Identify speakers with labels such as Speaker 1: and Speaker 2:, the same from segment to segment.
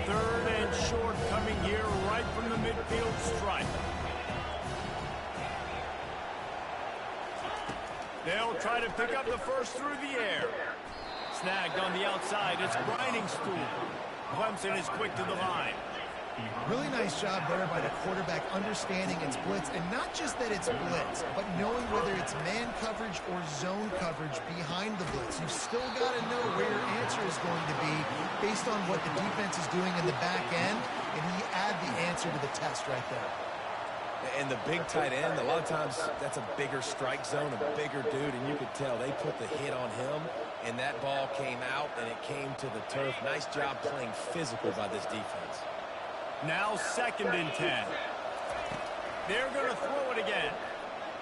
Speaker 1: 3rd and short coming here right from the midfield stripe. They'll try to pick up the first through the air. Snagged on the outside. It's grinding stool. Clemson is quick to the line.
Speaker 2: Really nice job there by the quarterback understanding it's blitz, and not just that it's blitz, but knowing whether it's man coverage or zone coverage behind the blitz. You've still got to know where your answer is going to be based on what the defense is doing in the back end, and he add the answer to the test right there.
Speaker 3: And the big tight end, a lot of times that's a bigger strike zone, a bigger dude, and you could tell they put the hit on him, and that ball came out, and it came to the turf. Nice job playing physical by this defense.
Speaker 1: Now 2nd and 10. They're going to throw it again.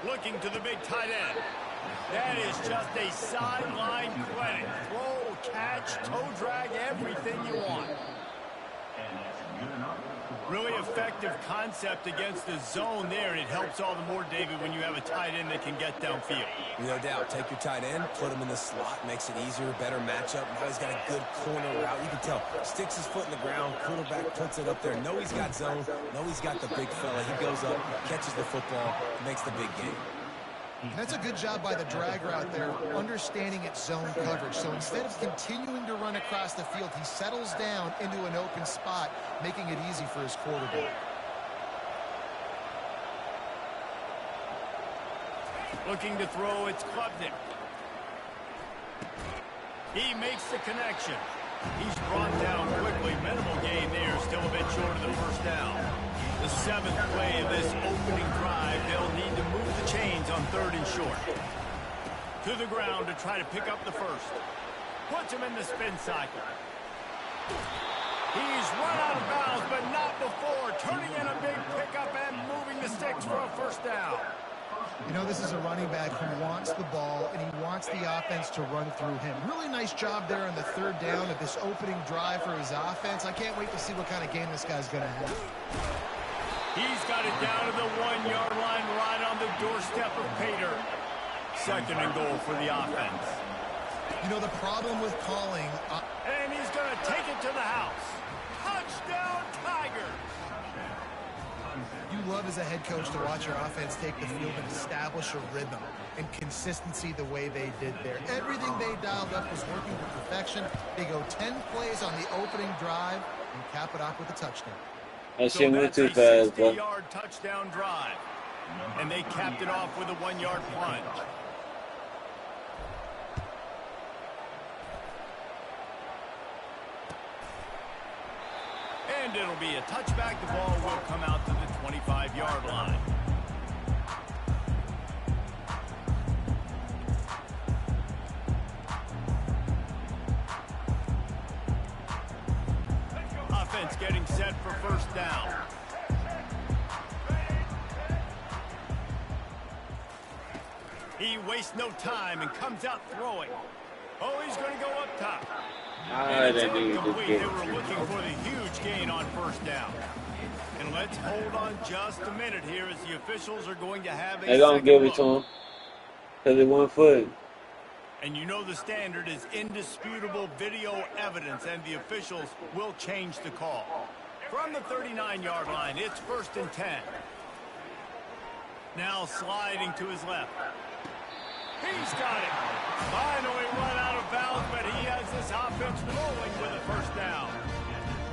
Speaker 1: Looking to the big tight end. That is just a sideline credit. Throw, catch, toe drag, everything you want. Really effective concept against the zone there. It helps all the more, David, when you have a tight end that can get downfield.
Speaker 3: No doubt. Take your tight end, put him in the slot, makes it easier, better matchup. Now he's got a good corner route. You can tell. Sticks his foot in the ground. Quarterback puts it up there. Know he's got zone. Know he's got the big fella. He goes up, catches the football, makes the big game.
Speaker 2: That's a good job by the drag route there, understanding its zone coverage. So instead of continuing to run across the field, he settles down into an open spot, making it easy for his quarterback.
Speaker 1: Looking to throw, it's Klubnik. He makes the connection. He's brought down quickly. Minimal gain there, still a bit short of the first down. The 7th play of this opening drive, they'll need to move the chains on 3rd and short. To the ground to try to pick up the first. Puts him in the spin cycle. He's run out of bounds, but not before. Turning in a big pickup and moving the sticks for a first down.
Speaker 2: You know, this is a running back who wants the ball, and he wants the offense to run through him. Really nice job there on the 3rd down of this opening drive for his offense. I can't wait to see what kind of game this guy's going to have.
Speaker 1: He's got it down to the 1-yard line right on the doorstep of Pater. 2nd and goal for the offense.
Speaker 2: You know, the problem with calling...
Speaker 1: and he's going to take it to the house. Touchdown, Tigers!
Speaker 2: You love as a head coach to watch your offense take the field and establish a rhythm and consistency the way they did there. Everything they dialed up was working to perfection. They go 10 plays on the opening drive and cap it off with a touchdown.
Speaker 1: So that's a 60-yard touchdown drive. And they capped it off with a 1-yard plunge. And it'll be a touchback. The ball will come out to the 25-yard line. Offense getting set for first down. He wastes no time and comes out throwing. Oh, he's going to go up top. And it's incomplete. They were looking for the huge gain on first down. And let's hold on just a minute here as the officials are going to have a
Speaker 4: They're going to give it to him because it 1 foot.
Speaker 1: And you know the standard is indisputable video evidence, and the officials will change the call. From the 39-yard line, it's 1st and 10. Now sliding to his left. He's got it. Finally run out of bounds, but he has this offense rolling with a first down.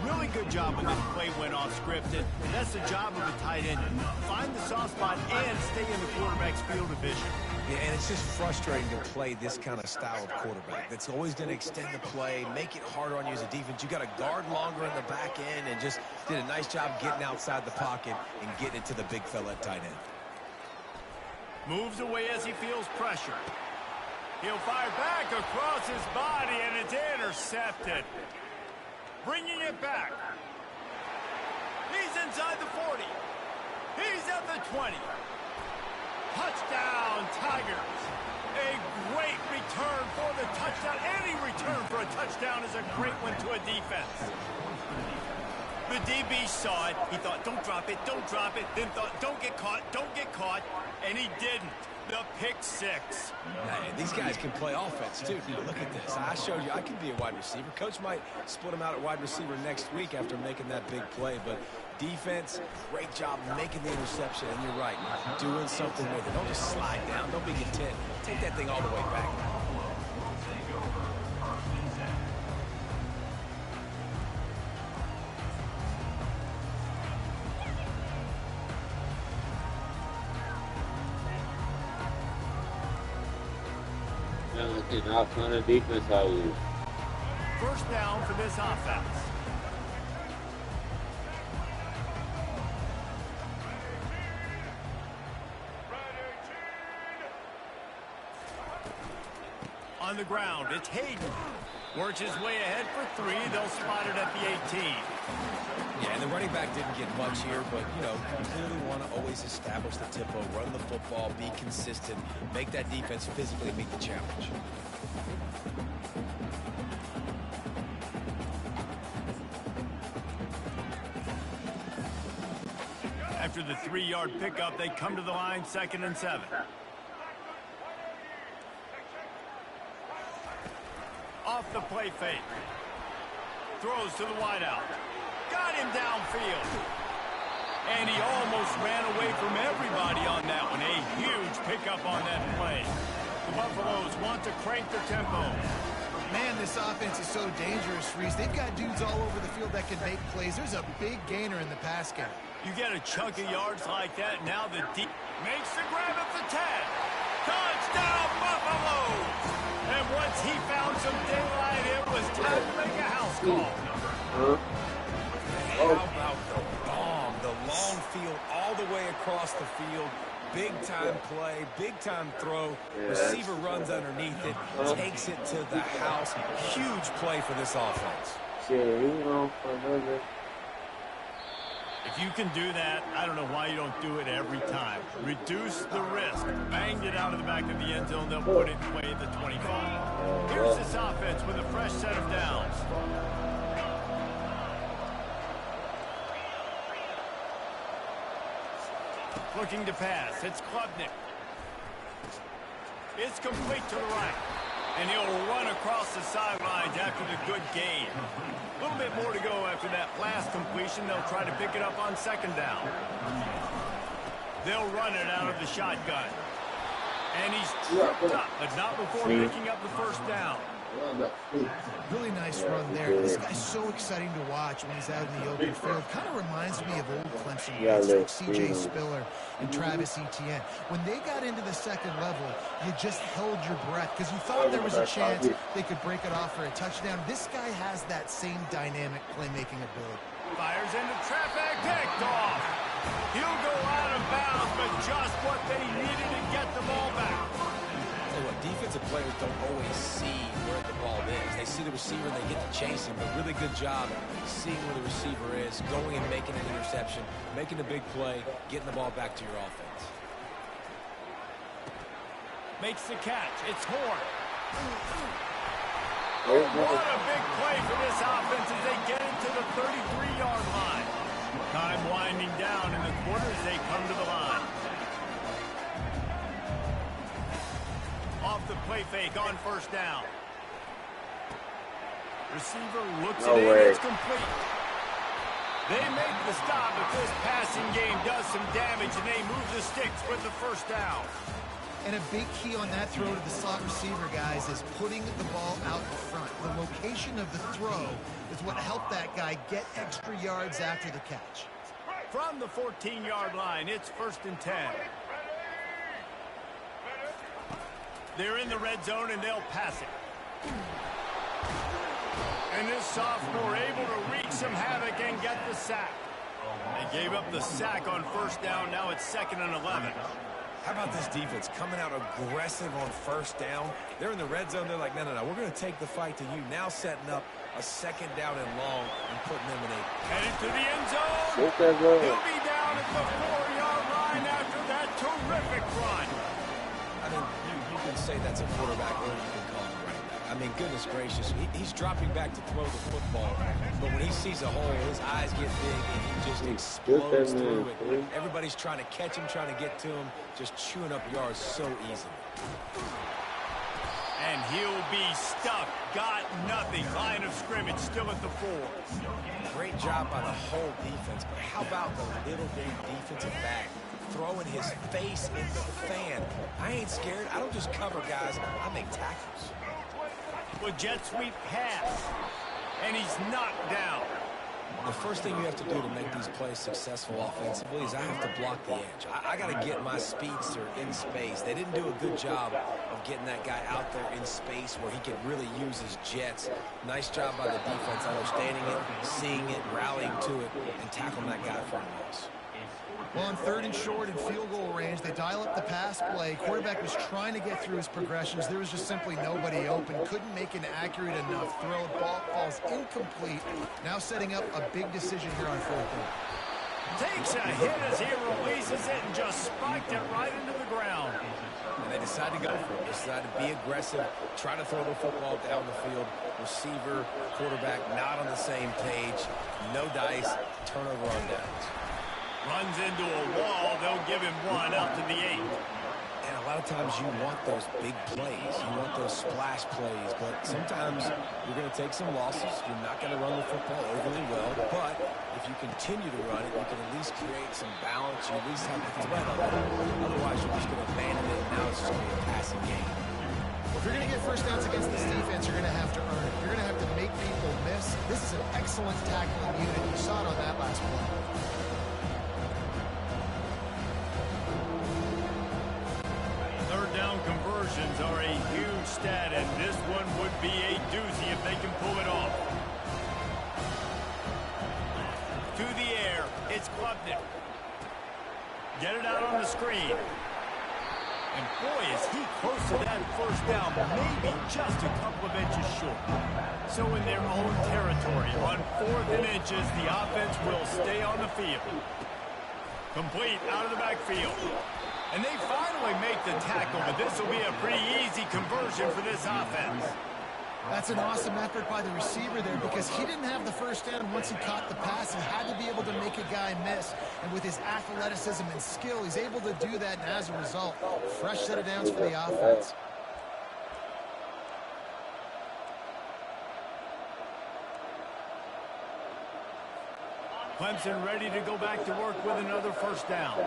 Speaker 1: Really good job when this play went off scripted. That's the job of a tight end. Find the soft spot and stay in the quarterback's field of vision.
Speaker 3: Yeah, and it's just frustrating to play this kind of style of quarterback. That's always going to extend the play, make it harder on you as a defense. You got to guard longer in the back end, and just did a nice job getting outside the pocket and getting it to the big fella at tight end.
Speaker 1: Moves away as he feels pressure. He'll fire back across his body, and it's intercepted. Bringing it back. He's inside the 40. He's at the 20. Touchdown, Tigers. A great return for the touchdown. Any return for a touchdown is a great one to a defense. The DB saw it. He thought, don't drop it, don't drop it. Then thought, don't get caught, and he didn't. The pick six.
Speaker 3: Hey, these guys can play offense, too. Now, look at this. I showed you I can be a wide receiver. Coach might split him out at wide receiver next week after making that big play, but defense, great job making the interception, and you're right, doing something with it. Don't just slide down. Don't be content. Take that thing all the way back.
Speaker 4: Not kind of defense how you.
Speaker 1: First down for this offense. On the ground, it's Hayden. Works his way ahead for three. They'll spot it at the 18.
Speaker 3: Yeah, and the running back didn't get much here, but, you know, you clearly want to always establish the tempo, run the football, be consistent, make that defense physically meet the challenge.
Speaker 1: After the 3-yard pickup, they come to the line, 2nd and 7. Off the play fake. Throws to the wideout. Got him downfield. And he almost ran away from everybody on that one. A huge pickup on that play. The Buffaloes want to crank their tempo.
Speaker 2: Man, this offense is so dangerous, Reese. They've got dudes all over the field that can make plays. There's a big gainer in the pass game.
Speaker 1: You get a chunk of yards like that, now the deep makes the grab at the 10. Touchdown, Buffaloes! And once he found some daylight, it was time to make a house call.
Speaker 3: How about the bomb? The long field all the way across the field. Big-time play, big-time throw. Receiver runs underneath it, takes it to the house. Huge play for this offense.
Speaker 1: If you can do that, I don't know why you don't do it every time. Reduce the risk. Banged it out of the back of the end zone. They'll put it in play at the 25. Here's this offense with a fresh set of downs. Looking to pass. It's Klubnik. It's complete to the right. And he'll run across the sidelines after the good gain. A little bit more to go after that last completion. They'll try to pick it up on 2nd down. They'll run it out of the shotgun. And he's tripped up, but not before picking up the first down.
Speaker 2: Really nice run there. This guy's so exciting to watch when he's out in the open field. Kind of reminds me of old Clemson guys like C.J. Spiller and Travis Etienne. When they got into the second level, you just held your breath because you thought there was a chance they could break it off for a touchdown. This guy has that same dynamic playmaking ability.
Speaker 1: Fires into traffic, picked off. He'll go out of bounds, but just what they needed to get the ball back.
Speaker 3: What, defensive players don't always see where the ball is. They see the receiver and they get to chase him. But really good job seeing where the receiver is, going and making an interception, making a big play, getting the ball back to your offense.
Speaker 1: Makes the catch. It's Horn. Oh, what a big play for this offense as they get it to the 33-yard line. Time winding down in the quarter as they come to the line. Off the play fake on 1st down. Receiver looks it in. It's complete. They make the stop, but this passing game does some damage, and they move the sticks with the 1st down.
Speaker 2: And a big key on that throw to the slot receiver, guys, is putting the ball out in front. The location of the throw is what helped that guy get extra yards after the catch.
Speaker 1: From the 14-yard line, it's 1st and 10. They're in the red zone, and they'll pass it. And this sophomore able to wreak some havoc and get the sack. They gave up the sack on 1st down. Now it's 2nd and 11.
Speaker 3: How about this defense coming out aggressive on 1st down? They're in the red zone. They're like, no. We're going to take the fight to you. Now setting up a 2nd down and long and putting them in a...
Speaker 1: Headed to the end zone. He'll be down at the 4-yard line after that terrific run.
Speaker 3: I mean, you can say that's a quarterback, or you can call him running back. I mean, goodness gracious, he's dropping back to throw the football, but when he's sees a hole, his eyes get big, and he just explodes through it. Everybody's trying to catch him, trying to get to him, just chewing up yards so easily.
Speaker 1: And he'll be stuck. Got nothing. Line of scrimmage still at the 4.
Speaker 3: Great job by the whole defense, but how about the little bitty defensive back throwing his face in the fan? I ain't scared. I don't just cover guys. I make tackles.
Speaker 1: Well, jet sweep pass. And he's knocked down.
Speaker 3: The first thing you have to do to make these plays successful offensively is I have to block the edge. I got to get my speedster in space. They didn't do a good job of getting that guy out there in space where he could really use his jets. Nice job by the defense understanding it, seeing it, rallying to it, and tackling that guy for a loss.
Speaker 2: Well, on 3rd and short and field goal range, they dial up the pass play. Quarterback was trying to get through his progressions. There was just simply nobody open. Couldn't make an accurate enough throw. Ball falls incomplete. Now setting up a big decision here on 4th down.
Speaker 1: Takes a hit as he releases it and just spiked it right into the ground.
Speaker 3: And they decide to go for it. They decide to be aggressive, try to throw the football down the field. Receiver, quarterback not on the same page. No dice, turnover on downs.
Speaker 1: Runs into a wall. They'll give him 1 out to the 8.
Speaker 3: And a lot of times you want those big plays. You want those splash plays. But sometimes you're going to take some losses. You're not going to run the football overly well. But if you continue to run it, you can at least create some balance. You at least have the threat of it. Otherwise, you're just going to abandon it. And now it's just going to be a passing game.
Speaker 2: Well, if you're going to get first downs against this defense, you're going to have to earn it. You're going to have to make people miss. This is an excellent tackling unit. You saw it on that last play.
Speaker 1: Down conversions are a huge stat, and this one would be a doozy if they can pull it off. To the air, it's Klubnik. Get it out on the screen. And boy, is he close to that first down, maybe just a couple of inches short. So in their own territory, on 4th and inches, the offense will stay on the field. Complete out of the backfield. And they finally make the tackle, but this will be a pretty easy conversion for this offense.
Speaker 2: That's an awesome effort by the receiver there because he didn't have the first down once he caught the pass. He had to be able to make a guy miss. And with his athleticism and skill, he's able to do that. And as a result, fresh set of downs for the offense.
Speaker 1: Clemson ready to go back to work with another first down.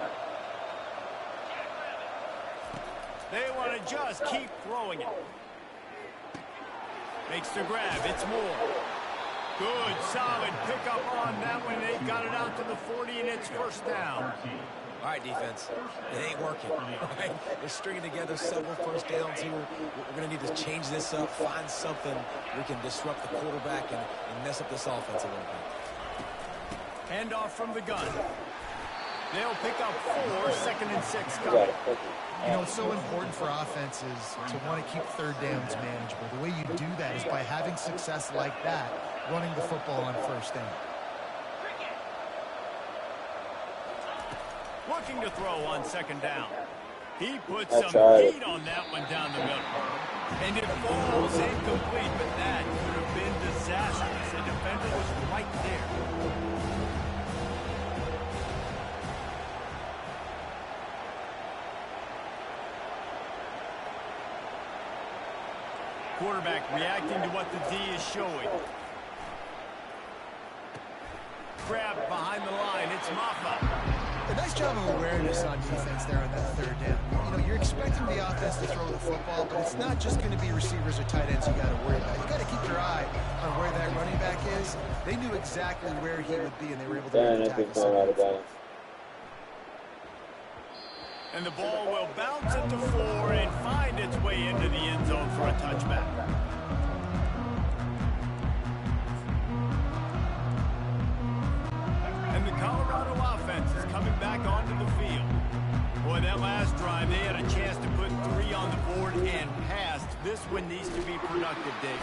Speaker 1: They want to just keep throwing it. Makes the grab. It's Moore. Good, solid pickup on that one. They got it out to the 40, and it's first down.
Speaker 3: All right, defense. It ain't working. Right? They're stringing together several first downs here. We're going to need to change this up, find something we can disrupt the quarterback and mess up this offense a little bit.
Speaker 1: Handoff from the gun. They'll pick up 4, 2nd and 6 coming.
Speaker 2: You know, it's so important for offenses to want to keep 3rd downs manageable. The way you do that is by having success like that, running the football on first down.
Speaker 1: Looking to throw on 2nd down. He puts some heat on that one down the middle. And it falls incomplete, but that could have been disastrous. The defender was right there. Quarterback reacting to what the D is showing. Grab behind the line. It's Maffa.
Speaker 2: A nice job of awareness on defense there on that 3rd down. You know, you're expecting the offense to throw the football, but it's not just going to be receivers or tight ends you got to worry about. You got to keep your eye on where that running back is. They knew exactly where he would be, and they were able to make the tackle.
Speaker 1: And the ball will bounce at the 4 and find its way into the end zone for a touchback. And the Colorado offense is coming back onto the field. Boy, that last drive, they had a chance to put 3 on the board and passed. This one needs to be productive, Dave.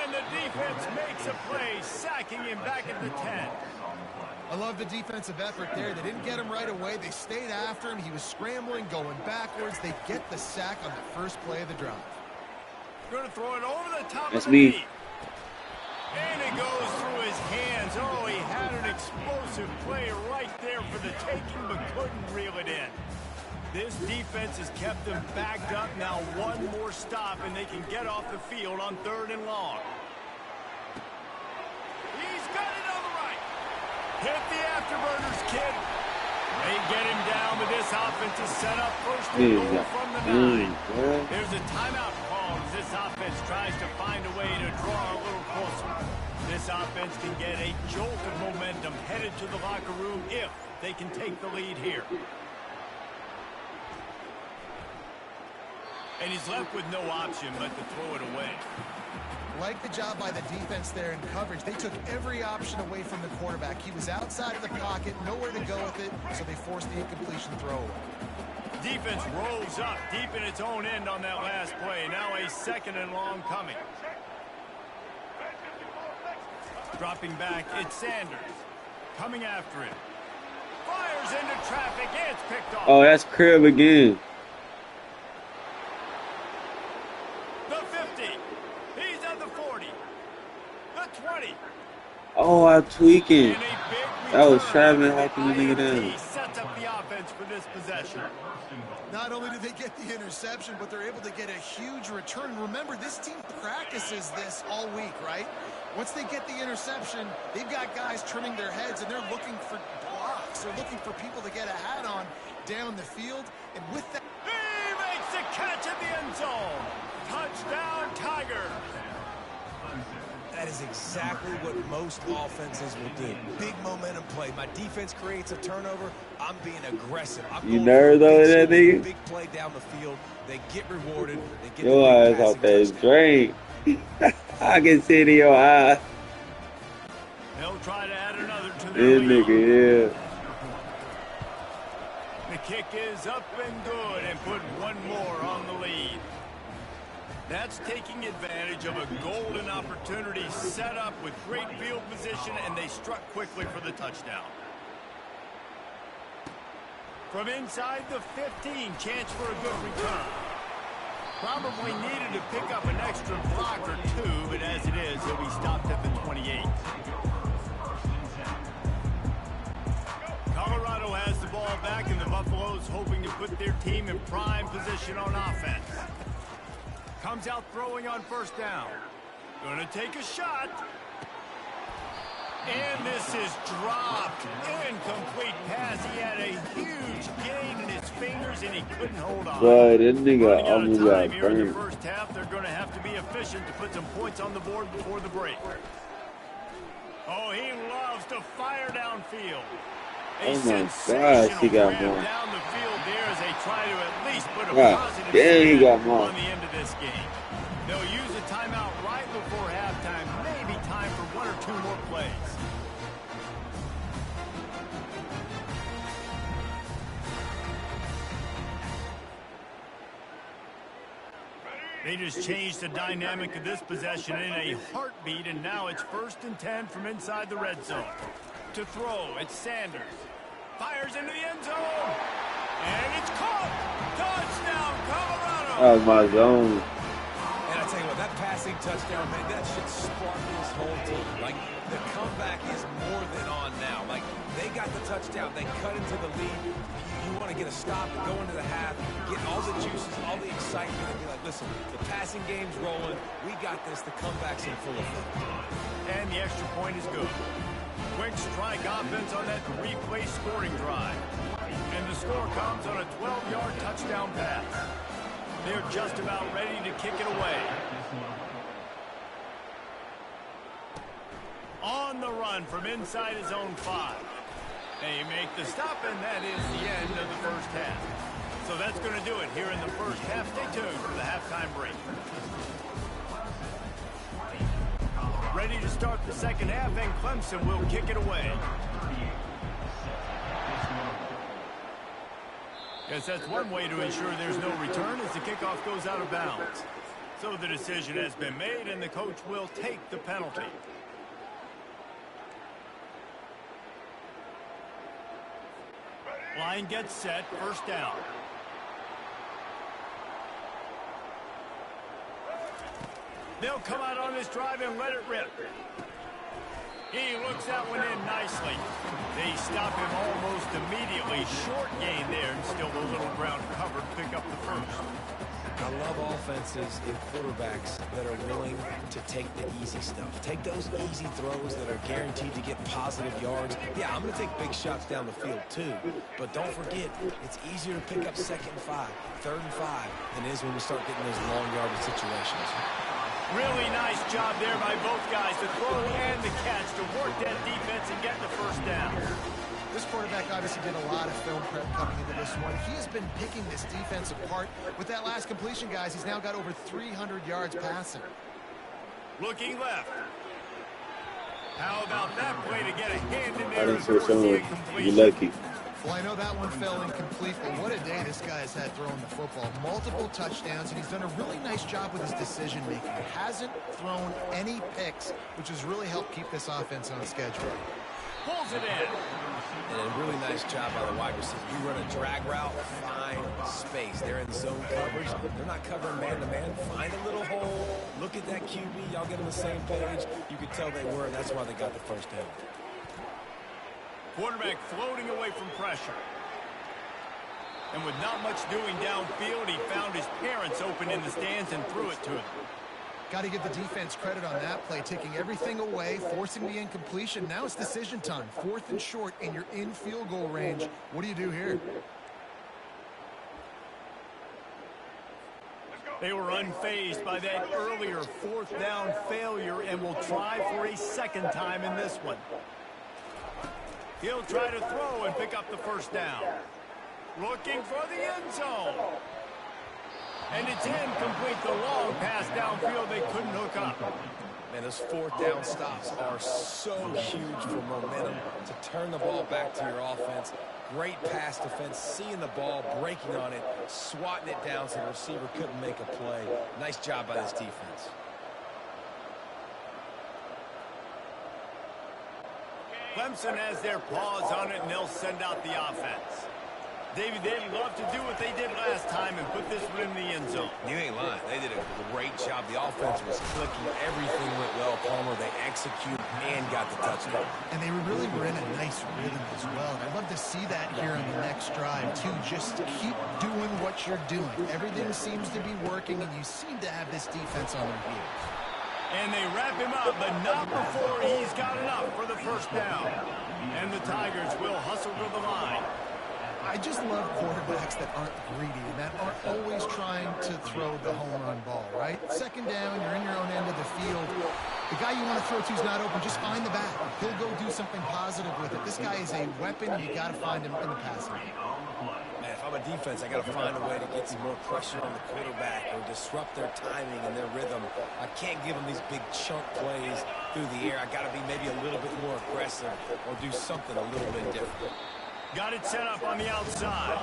Speaker 1: And the defense makes a play, sacking him back at the 10.
Speaker 2: I love the defensive effort there. They didn't get him right away. They stayed after him. He was scrambling, going backwards. They get the sack on the first play of the drive.
Speaker 1: Going to throw it over the top of the knee. And it goes through his hands. Oh, explosive play right there for the taking, but couldn't reel it in. This defense has kept them backed up. Now one more stop, and they can get off the field on 3rd and long. He's got it on the right. Hit the afterburners, kid. They get him down, but this offense is set up 1st and goal from the 9. There's a timeout call as this offense tries to find a way to draw a little closer. This offense can get a jolt of momentum headed to the locker room if they can take the lead here. And he's left with no option but to throw it away.
Speaker 2: Like the job by the defense there in coverage. They took every option away from the quarterback. He was outside of the pocket, nowhere to go with it, so they forced the incompletion throw.
Speaker 1: Defense rolls up deep in its own end on that last play. Now a 2nd and long coming. Dropping back, it's Sanders. Coming after it. Fires into traffic, it's picked off.
Speaker 5: Oh, that's Crib again.
Speaker 1: The 50. He's at the 40. The 20.
Speaker 5: Oh, I'm tweaking. That was Travis hacking the nigga down.
Speaker 1: Sets up the offense for this possession.
Speaker 2: Not only do they get the interception, but they're able to get a huge return. Remember, this team practices this all week, right? Once they get the interception, they've got guys turning their heads, and they're looking for blocks. They're looking for people to get a hat on down the field. And with that...
Speaker 1: He makes the catch in the end zone. Touchdown, Tigers.
Speaker 3: That is exactly what most offenses will do. Big momentum play. My defense creates a turnover. I'm being aggressive.
Speaker 5: You nerve though, that nigga?
Speaker 3: Big play down the field. They get rewarded. They get
Speaker 5: your eyes off that drink. I can see it in your eye.
Speaker 1: They'll try to add another to their lead.
Speaker 5: Nigga, yeah.
Speaker 1: The kick is up and good and put one more on the lead. That's taking advantage of a golden opportunity set up with great field position, and they struck quickly for the touchdown. From inside the 15, chance for a good return. Probably needed to pick up an extra block or two, but as it is, he'll be stopped at the 28. Colorado has the ball back, and the Buffaloes hoping to put their team in prime position on offense. Comes out throwing on 1st down. Gonna take a shot. And this is dropped. Incomplete pass. He had a huge gain in his fingers, and he couldn't hold on.
Speaker 5: Bro, this nigga
Speaker 1: Running out of
Speaker 5: almost
Speaker 1: time
Speaker 5: got
Speaker 1: here in the
Speaker 5: burned.
Speaker 1: first half. They're going to have to be efficient to put some points on the board before the break. Oh, he loves to fire downfield.
Speaker 5: Oh my gosh, he got more.
Speaker 1: Down the field there as they try to at least put a
Speaker 5: God,
Speaker 1: positive
Speaker 5: damn, he got more.
Speaker 1: on the end of this game. They'll use a timeout right before halftime. Maybe time for 1 or 2 more plays. They just changed the dynamic of this possession in a heartbeat, and now it's 1st and 10 from inside the red zone. To throw, it's Sanders. Fires into the end zone. And it's caught. Touchdown, Colorado.
Speaker 5: That was my zone.
Speaker 3: And I tell you what, that passing touchdown, man, that should spark this whole team. Like, the comeback is more than on now. Like, they got the touchdown. They cut into the lead. You want to get a stop and go into the half, get all the juices, all the excitement, and be like, listen, the passing game's rolling. We got this. The comeback's in full effect.
Speaker 1: And the extra point is good. Quick strike offense on that replay scoring drive. And the score comes on a 12-yard touchdown pass. They're just about ready to kick it away. On the run from inside his own 5. They make the stop, and that is the end of the first half. So that's going to do it here in the first half. Stay tuned for the halftime break. Ready to start the second half, and Clemson will kick it away. Guess that's one way to ensure there's no return as the kickoff goes out of bounds. So the decision has been made, and the coach will take the penalty. Line gets set, 1st down. They'll come out on this drive and let it rip. He looks that one in nicely. They stop him almost immediately. Short gain there, and still a little ground covered. Pick up the first.
Speaker 3: I love offenses and quarterbacks that are willing to take the easy stuff. Take those easy throws that are guaranteed to get positive yards. Yeah, I'm going to take big shots down the field too. But don't forget, it's easier to pick up 2nd and 5, 3rd and 5 than it is when we start getting those long yardage situations.
Speaker 1: Really nice job there by both guys, the throw and the catch, to work that defense and get the first down.
Speaker 2: This quarterback obviously did a lot of film prep coming into this one. He has been picking this defense apart. With that last completion, guys, he's now got over 300 yards passing.
Speaker 1: Looking left. How about that play to get a hand in
Speaker 5: I
Speaker 1: there
Speaker 5: didn't
Speaker 1: and
Speaker 5: say
Speaker 1: force the
Speaker 5: someone.
Speaker 1: incompletion?
Speaker 5: You lucky.
Speaker 2: Well, I know that one fell incomplete, but what a day this guy has had throwing the football. Multiple touchdowns, and he's done a really nice job with his decision-making. He hasn't thrown any picks, which has really helped keep this offense on schedule.
Speaker 1: Pulls it in.
Speaker 3: And a really nice job by the wide receiver. You run a drag route, find space. They're in zone coverage. They're not covering man-to-man. Find a little hole. Look at that QB. Y'all get on the same page. You could tell they were, and that's why they got the first down.
Speaker 1: Quarterback floating away from pressure. And with not much doing downfield, he found his parents open in the stands and threw it to him.
Speaker 2: Got to give the defense credit on that play, taking everything away, forcing the incompletion. Now it's decision time. 4th and short, and you're in field goal range. What do you do here?
Speaker 1: They were unfazed by that earlier 4th down failure and will try for a 2nd time in this one. He'll try to throw and pick up the first down. Looking for the end zone. And it's incomplete. The long pass downfield they couldn't hook up.
Speaker 3: Man, those 4th down stops are so huge for momentum to turn the ball back to your offense. Great pass defense, seeing the ball, breaking on it, swatting it down so the receiver couldn't make a play. Nice job by this defense.
Speaker 1: Clemson has their paws on it, and they'll send out the offense. David, they'd love to do what they did last time and put this one in the end zone.
Speaker 3: You ain't lying. They did a great job. The offense was clicking. Everything went well. Palmer, they executed and got the touchdown.
Speaker 2: And they really were in a nice rhythm as well. And I'd love to see that here on the next drive, too. Just keep doing what you're doing. Everything seems to be working, and you seem to have this defense on their heels.
Speaker 1: And they wrap him up, but not before he's got enough for the first down. And the Tigers will hustle to the line.
Speaker 2: I just love quarterbacks that aren't greedy and that aren't always trying to throw the home run ball, right? 2nd down, you're in your own end of the field. The guy you want to throw to is not open. Just find the back. He'll go do something positive with it. This guy is a weapon. You got to find him in the passing game.
Speaker 3: Man, if I'm a defense, I got to find a way to get some more pressure on the quarterback or disrupt their timing and their rhythm. I can't give them these big chunk plays through the air. I got to be maybe a little bit more aggressive or do something a little bit different.
Speaker 1: Got it set up on the outside.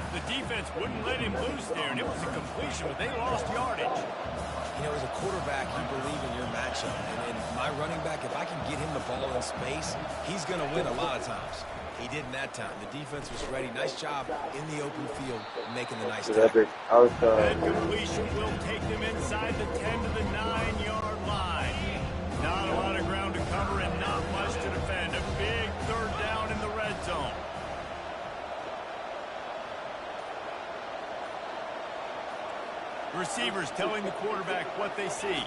Speaker 1: The defense wouldn't let him loose there, and it was a completion, but they lost yardage.
Speaker 3: You know, as a quarterback, you believe in your matchup. And my running back, if I can get him the ball in space, he's going to win a lot of times. He did in that time. The defense was ready. Nice job in the open field, making the nice tackle.
Speaker 1: That completion will take them inside the 10 to the 9-yard line. Not a lot of ground to cover and not much to defend. A big 3rd down in the red zone. Receivers telling the quarterback what they see.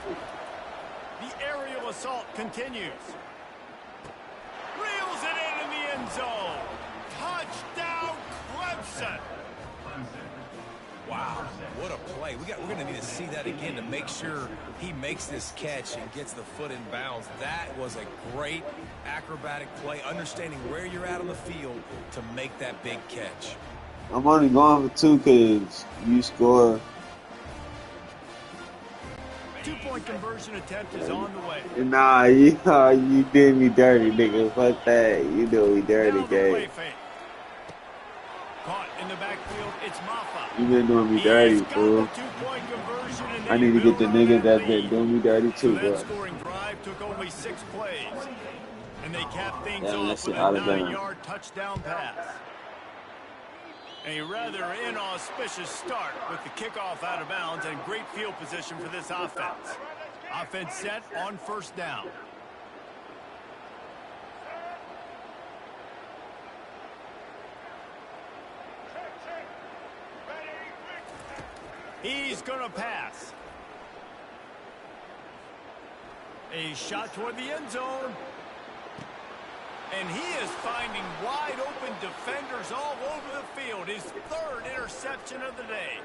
Speaker 1: The aerial assault continues. Reels it in the end zone. Touchdown, Clemson.
Speaker 3: Wow, what a play. We're going to need to see that again to make sure he makes this catch and gets the foot in bounds. That was a great acrobatic play, understanding where you're at on the field to make that big catch.
Speaker 5: I'm only going for 2 because you score.
Speaker 1: 2-point conversion attempt is on the way.
Speaker 5: Nah, you did me dirty, nigga. Fuck that. You do me dirty, gang.
Speaker 1: Caught in the backfield, it's Maffa.
Speaker 5: You been doing me dirty, fool. I need to get the niggas that been doing me dirty too, bro.
Speaker 1: That scoring drive took only 6 plays. And they capped things
Speaker 5: Damn,
Speaker 1: off with a 9-yard touchdown pass. A rather inauspicious start with the kickoff out of bounds and great field position for this offense. Offense set on 1st down. He's going to pass. A shot toward the end zone. And he is finding wide open defenders all over the field. His third interception of the day.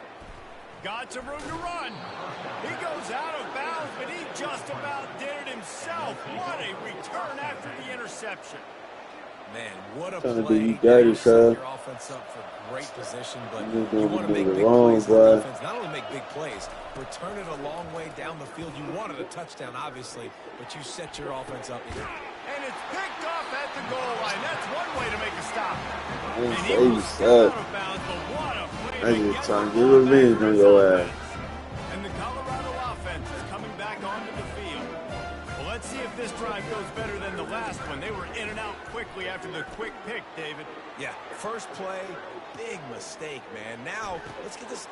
Speaker 1: Got some room to run. He goes out of bounds, but he just about did it himself. What a return after the interception.
Speaker 3: Man, what a
Speaker 5: Trying to
Speaker 3: play.
Speaker 5: do you dirty,
Speaker 3: You set
Speaker 5: son.
Speaker 3: your offense up for great position, but
Speaker 5: You're
Speaker 3: you
Speaker 5: doing
Speaker 3: want to make
Speaker 5: it
Speaker 3: big
Speaker 5: wrong,
Speaker 3: plays on
Speaker 5: boy.
Speaker 3: defense. Not only make big plays, return it a long way down the field. You wanted a touchdown, obviously, but you set your offense up.
Speaker 1: And it's picked off at the goal line. That's one way to make a stop.
Speaker 5: I
Speaker 1: And
Speaker 5: didn't
Speaker 1: he
Speaker 5: say
Speaker 1: will
Speaker 5: you
Speaker 1: step
Speaker 5: suck.
Speaker 1: out of bounds, but what a play
Speaker 5: I
Speaker 1: to
Speaker 5: just
Speaker 1: get
Speaker 5: trying
Speaker 1: the
Speaker 5: to get
Speaker 1: ball back
Speaker 5: revenge
Speaker 1: for
Speaker 5: on
Speaker 1: his
Speaker 5: your
Speaker 1: offense.
Speaker 5: ass.
Speaker 1: And the Colorado offense is coming back onto the field. Well, let's see if this drive goes better than the last one. They were in and out quickly after the quick pick, David.
Speaker 3: Yeah, first play, big mistake, man. Now, let's get this.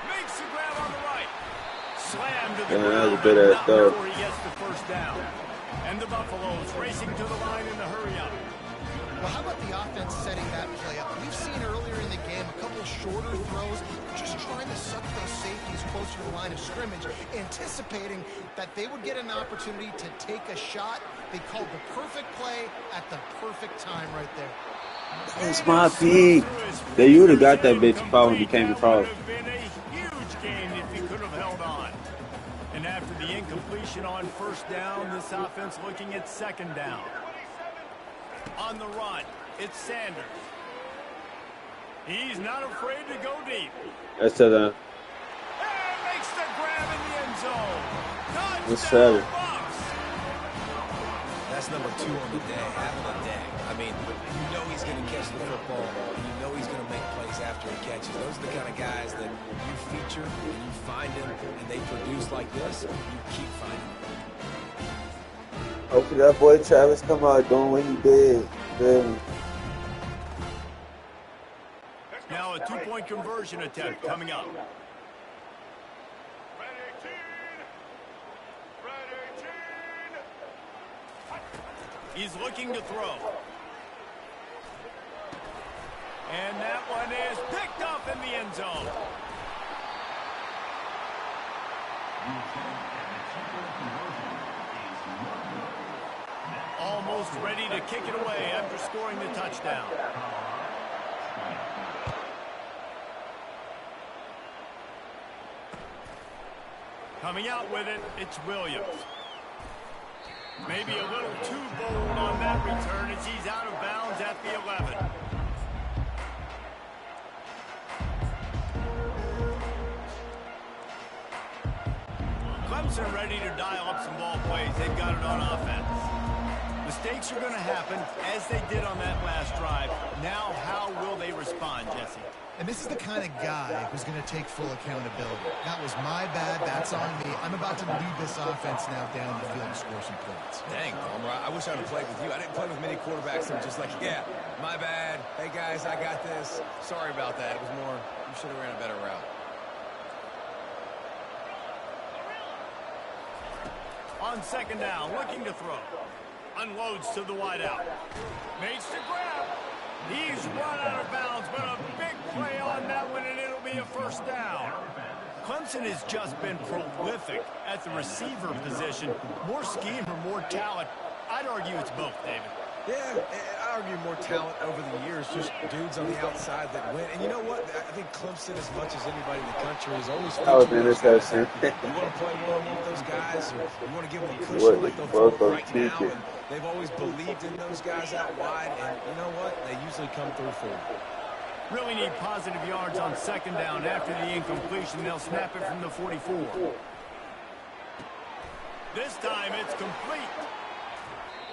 Speaker 1: Makes the grab on the right. Slam to the
Speaker 5: Yeah, that was
Speaker 1: ground,
Speaker 5: a
Speaker 1: but
Speaker 5: good-ass
Speaker 1: not
Speaker 5: throw.
Speaker 1: before he gets the first down. And the Buffaloes racing to the line in the hurry-up.
Speaker 2: Well, how about the offense setting that play up? We've seen earlier in the game a couple shorter throws, just trying to suck those safeties closer to the line of scrimmage, anticipating that they would get an opportunity to take a shot. They called the perfect play at the perfect time right there.
Speaker 5: That's my pick. They would have got that bitch if I would have came across.
Speaker 1: That would have been a huge game if he could have held on. And after the incompletion on first down, this offense looking at second down. On the run, it's Sanders. He's not afraid to go deep.
Speaker 5: That's it.
Speaker 1: And makes the grab in the end zone.
Speaker 5: Let's
Speaker 1: Touchdown,
Speaker 5: try it.
Speaker 1: Bucks.
Speaker 3: That's number 2 on the day, having a day. I mean, you know he's going to catch the football, and you know he's going to make plays after he catches. Those are the kind of guys that you feature, and you find them, and they produce like this, you keep finding them.
Speaker 5: Hopefully that boy Travis come out doing what he did. Then
Speaker 1: Now a two-point conversion attempt coming up. He's looking to throw. And that one is picked up in the end zone. Almost ready to kick it away after scoring the touchdown. Coming out with it, it's Williams. Maybe a little too bold on that return as he's out of bounds at the 11. Clemson ready to dial up some ball plays. They've got it on offense. Mistakes are going to happen, as they did on that last drive. Now, how will they respond, Jesse?
Speaker 2: And this is the kind of guy who's going to take full accountability. That was my bad. That's on me. I'm about to lead this offense now down the field and score some points.
Speaker 3: Dang, Palmer, I wish I would have played with you. I didn't play with many quarterbacks that were just like, yeah, my bad. Hey, guys, I got this. Sorry about that. It was more, you should have ran a better route.
Speaker 1: On second down, looking to throw. Unloads to the wideout. Makes the grab. He's run out of bounds, but a big play on that one, and it'll be a first down. Clemson has just been prolific at the receiver position. More scheme or more talent. I'd argue it's both, David.
Speaker 3: Yeah, I argue more talent over the years, just dudes on the outside that win. And you know what? I think Clemson, as much as anybody in the country, is always
Speaker 5: that was
Speaker 3: featuring those guys.
Speaker 5: interesting.
Speaker 3: You want to play one-on-one with those guys, or you want to give them a cushion like they'll throw right now. And they've always believed in those guys out wide, and you know what? They usually come through for them.
Speaker 1: Really need positive yards on second down after the incompletion. They'll snap it from the 44. This time it's complete.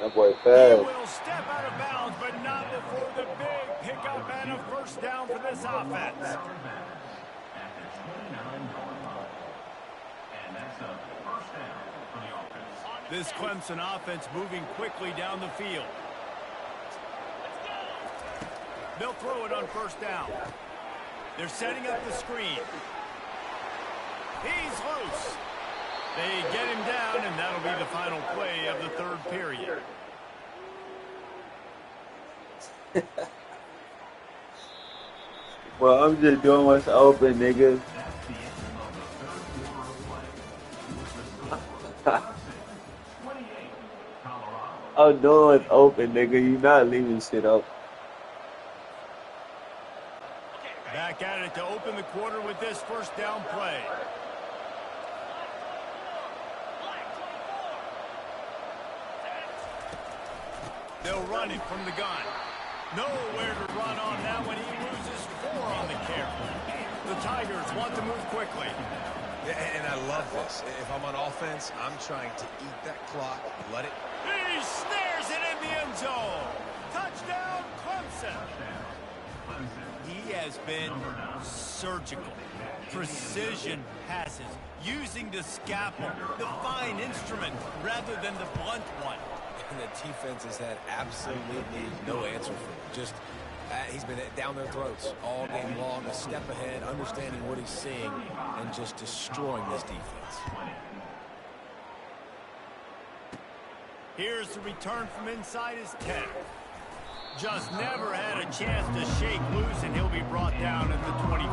Speaker 5: That boy
Speaker 1: He
Speaker 5: fast.
Speaker 1: will step out of bounds, but not before the big pickup and a first down for this offense. This Clemson offense moving quickly down the field. They'll throw it on first down. They're setting up the screen. He's loose. They get him down, and that'll be the final play of the third period.
Speaker 5: Well, I'm just doing what's open, nigga. Oh, door is open, nigga. You not leaving shit open.
Speaker 1: Back at it to open the quarter with this first down play. They'll run it from the gun. Nowhere to run on that when he loses 4 on the carry. The Tigers want to move quickly.
Speaker 3: And I love this. If I'm on offense, I'm trying to eat that clock, let it.
Speaker 1: He snares it in the end zone. Touchdown, Clemson. He has been surgical. Precision passes, using the scalpel, the fine instrument, rather than the blunt one.
Speaker 3: And the defense has had absolutely no answer for him. Just, he's been down their throats all game long, a step ahead, understanding what he's seeing, and just destroying this defense.
Speaker 1: Here's the return from inside his 10. Just never had a chance to shake loose, and he'll be brought down at the 24.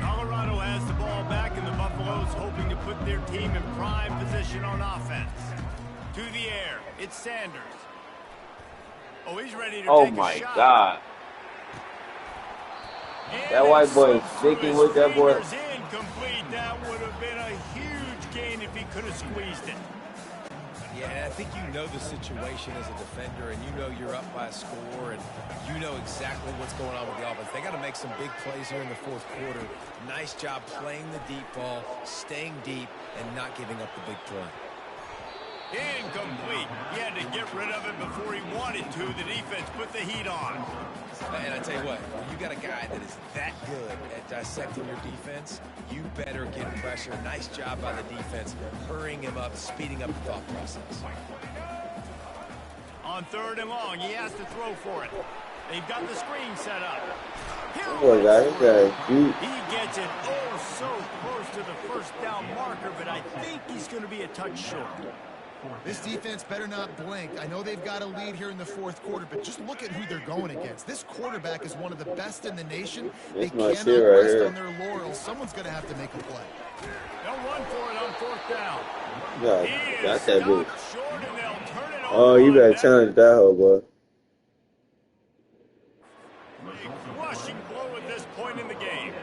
Speaker 1: Colorado has the ball back, and the Buffaloes hoping to put their team in prime position on offense. To the air, it's Sanders. Oh, he's ready to take a shot.
Speaker 5: Oh my God.
Speaker 1: And
Speaker 5: That white boy is
Speaker 1: through
Speaker 5: sticking
Speaker 1: his
Speaker 5: with that boy.
Speaker 1: fingers, incomplete. That would have been a huge gain if he could have squeezed it.
Speaker 3: Yeah, and I think you know the situation as a defender, and you know you're up by a score, and you know exactly what's going on with the offense. They got to make some big plays here in the fourth quarter. Nice job playing the deep ball, staying deep, and not giving up the big play.
Speaker 1: Incomplete. He had to get rid of it before he wanted to. The defense put the heat on.
Speaker 3: And I tell you what, when you got a guy that is that good at dissecting your defense, you better get pressure. Nice job by the defense, hurrying him up, speeding up the thought process.
Speaker 1: On 3rd and long, he has to throw for it. They've got the screen set up.
Speaker 2: He
Speaker 1: gets it oh so close to the first down marker, but I think he's going to be a touch short.
Speaker 2: This defense better not blink. I know they've got a lead here in the fourth quarter, but just look at who they're going against. This quarterback is one of the best in the nation. They cannot rest on their laurels. Someone's going to have to make a play.
Speaker 1: They'll run for it on 4th down.
Speaker 5: Yeah, got that bitch.
Speaker 1: Short, and they'll turn it over.
Speaker 5: Oh, you better challenge that hoe, boy.
Speaker 1: A crushing blow at this point in the game.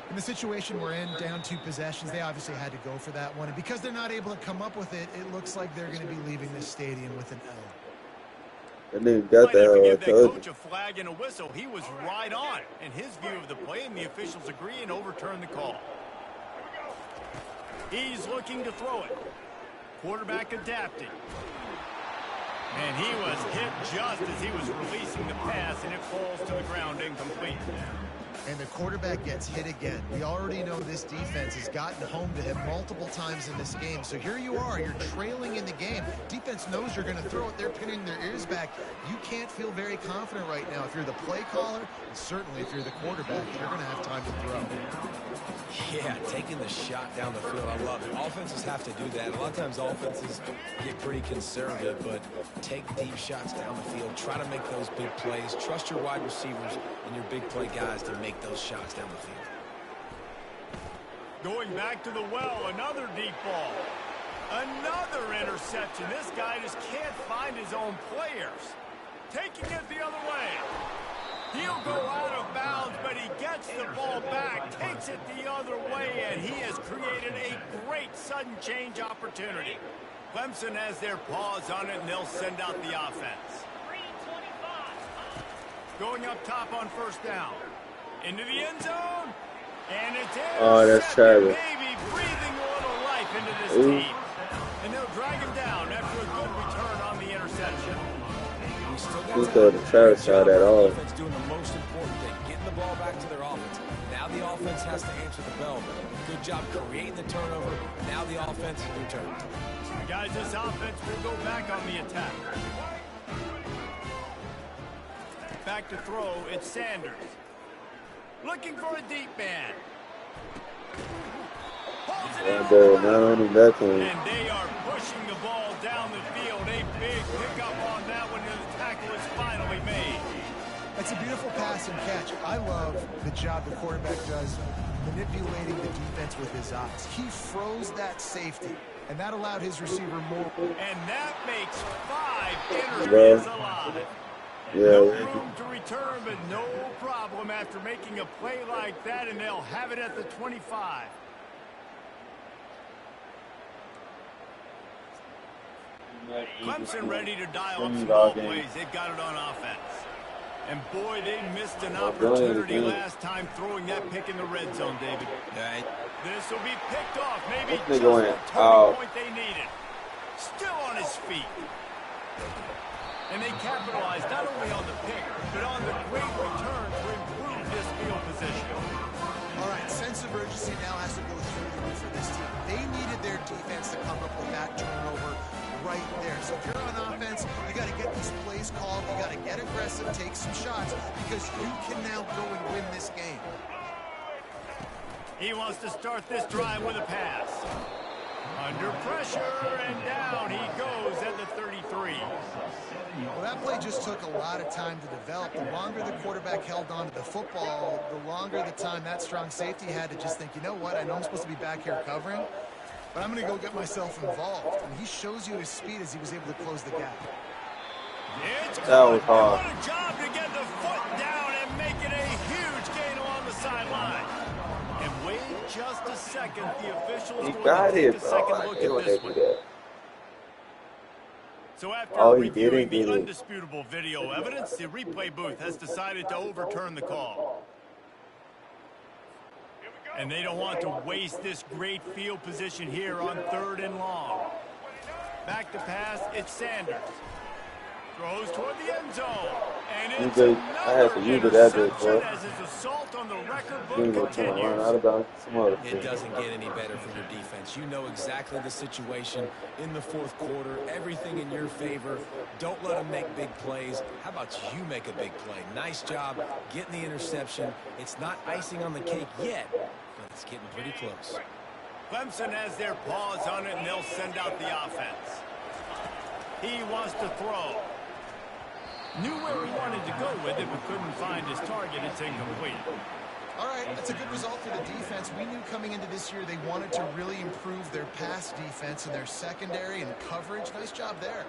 Speaker 2: In the situation we're in, down 2 possessions, they obviously had to go for that one. And because they're not able to come up with it, it looks like they're going to be leaving this stadium with an L.
Speaker 5: That nigga got that hoe, I told you.
Speaker 1: Coach a flag and a whistle. He was right on in his view of the play, and the officials agree and overturn the call. He's looking to throw it. Quarterback adapting. And he was hit just as he was releasing the pass, and it falls to the ground incomplete.
Speaker 2: And the quarterback gets hit again. We already know this defense has gotten home to him multiple times in this game. So here you are, you're trailing in the game. Defense knows you're going to throw it. They're pinning their ears back. You can't feel very confident right now. If you're the play caller, and certainly if you're the quarterback, you're going to have time to throw.
Speaker 3: Yeah, taking the shot down the field, I love it. Offenses have to do that. A lot of times offenses get pretty conservative, but take deep shots down the field. Try to make those big plays. Trust your wide receivers and your big play guys to make those shots down the field.
Speaker 1: Going back to the well, another deep ball. Another interception. This guy just can't find his own players. Taking it the other way. He'll go out of bounds, but he gets the ball back, takes it the other way, and he has created a great sudden change opportunity. Clemson has their paws on it, and they'll send out the offense. Going up top on 1st down. Into the end zone. And it's in.
Speaker 5: Oh, that's Travis.
Speaker 1: Maybe breathing a little life into this team. And they'll drag him down after a good return on the interception.
Speaker 5: He thought the Travis shot at all.
Speaker 3: Doing the most important thing, getting the ball back to their offense. Now the offense has to answer the bell. Good job creating the turnover. Now the offense returns.
Speaker 1: Guys, this offense will go back on the attack. Back to throw, it's Sanders. Looking for a deep man.
Speaker 5: Not on him that time.
Speaker 1: And they are pushing the ball down the field. A big pickup on that one, and the tackle is finally made.
Speaker 2: That's a beautiful pass and catch. I love the job the quarterback does manipulating the defense with his eyes. He froze that safety, and that allowed his receiver more.
Speaker 1: And that makes 5 interceptions alive. No room to return, but no problem after making a play like that, and they'll have it at the 25. Clemson ready to dial up some ball plays. They've got it on offense. And boy, they missed an opportunity last time throwing that pick in the red zone, David.
Speaker 3: Right.
Speaker 1: This will be picked off. Maybe just the turning point they needed. Still on his feet. And they capitalized not only on the pick, but on the great return to improve this field position.
Speaker 2: All right, sense of urgency now has to go through the roof for this team. They needed their defense to come up with that turnover right there. So if you're on offense, you got to get these plays called. You got to get aggressive, take some shots, because you can now go and win this game.
Speaker 1: He wants to start this drive with a pass. Under pressure, and down he goes at the 33.
Speaker 2: Well, that play just took a lot of time to develop. The longer the quarterback held on to the football, the longer the time that strong safety had to just think, you know what, I know I'm supposed to be back here covering, but I'm going to go get myself involved. And he shows you his speed as he was able to close the gap.
Speaker 5: That was hard.
Speaker 1: What a job to get the foot down and make it a huge gain along the sideline. And wait just a second, the officials
Speaker 5: He
Speaker 1: going
Speaker 5: got
Speaker 1: to take
Speaker 5: it,
Speaker 1: a
Speaker 5: bro.
Speaker 1: second
Speaker 5: I
Speaker 1: look
Speaker 5: hate
Speaker 1: at
Speaker 5: when
Speaker 1: this
Speaker 5: they
Speaker 1: one.
Speaker 5: do that.
Speaker 1: So after
Speaker 5: Oh, he
Speaker 1: reviewing
Speaker 5: didn't get
Speaker 1: the
Speaker 5: it.
Speaker 1: undisputable video evidence, the replay booth has decided to overturn the call. And they don't want to waste this great field position here on 3rd and long. Back to pass, it's Sanders. Throws toward the end zone. And it's
Speaker 5: I had to
Speaker 1: another
Speaker 5: use it that day,
Speaker 1: interception
Speaker 5: bro.
Speaker 1: as his assault on the record
Speaker 5: He
Speaker 1: book
Speaker 5: was trying to learn
Speaker 1: continues.
Speaker 5: out about some other
Speaker 3: It
Speaker 5: shit.
Speaker 3: doesn't get any better for your defense. You know exactly the situation in the 4th quarter. Everything in your favor. Don't let them make big plays. How about you make a big play? Nice job getting the interception. It's not icing on the cake yet, but it's getting pretty close.
Speaker 1: Clemson has their paws on it, and they'll send out the offense. He wants to throw. Knew where he wanted to go with it, but couldn't find his target. It's incomplete.
Speaker 2: All right, that's a good result for the defense. We knew coming into this year they wanted to really improve their pass defense and their secondary and coverage. Nice job there.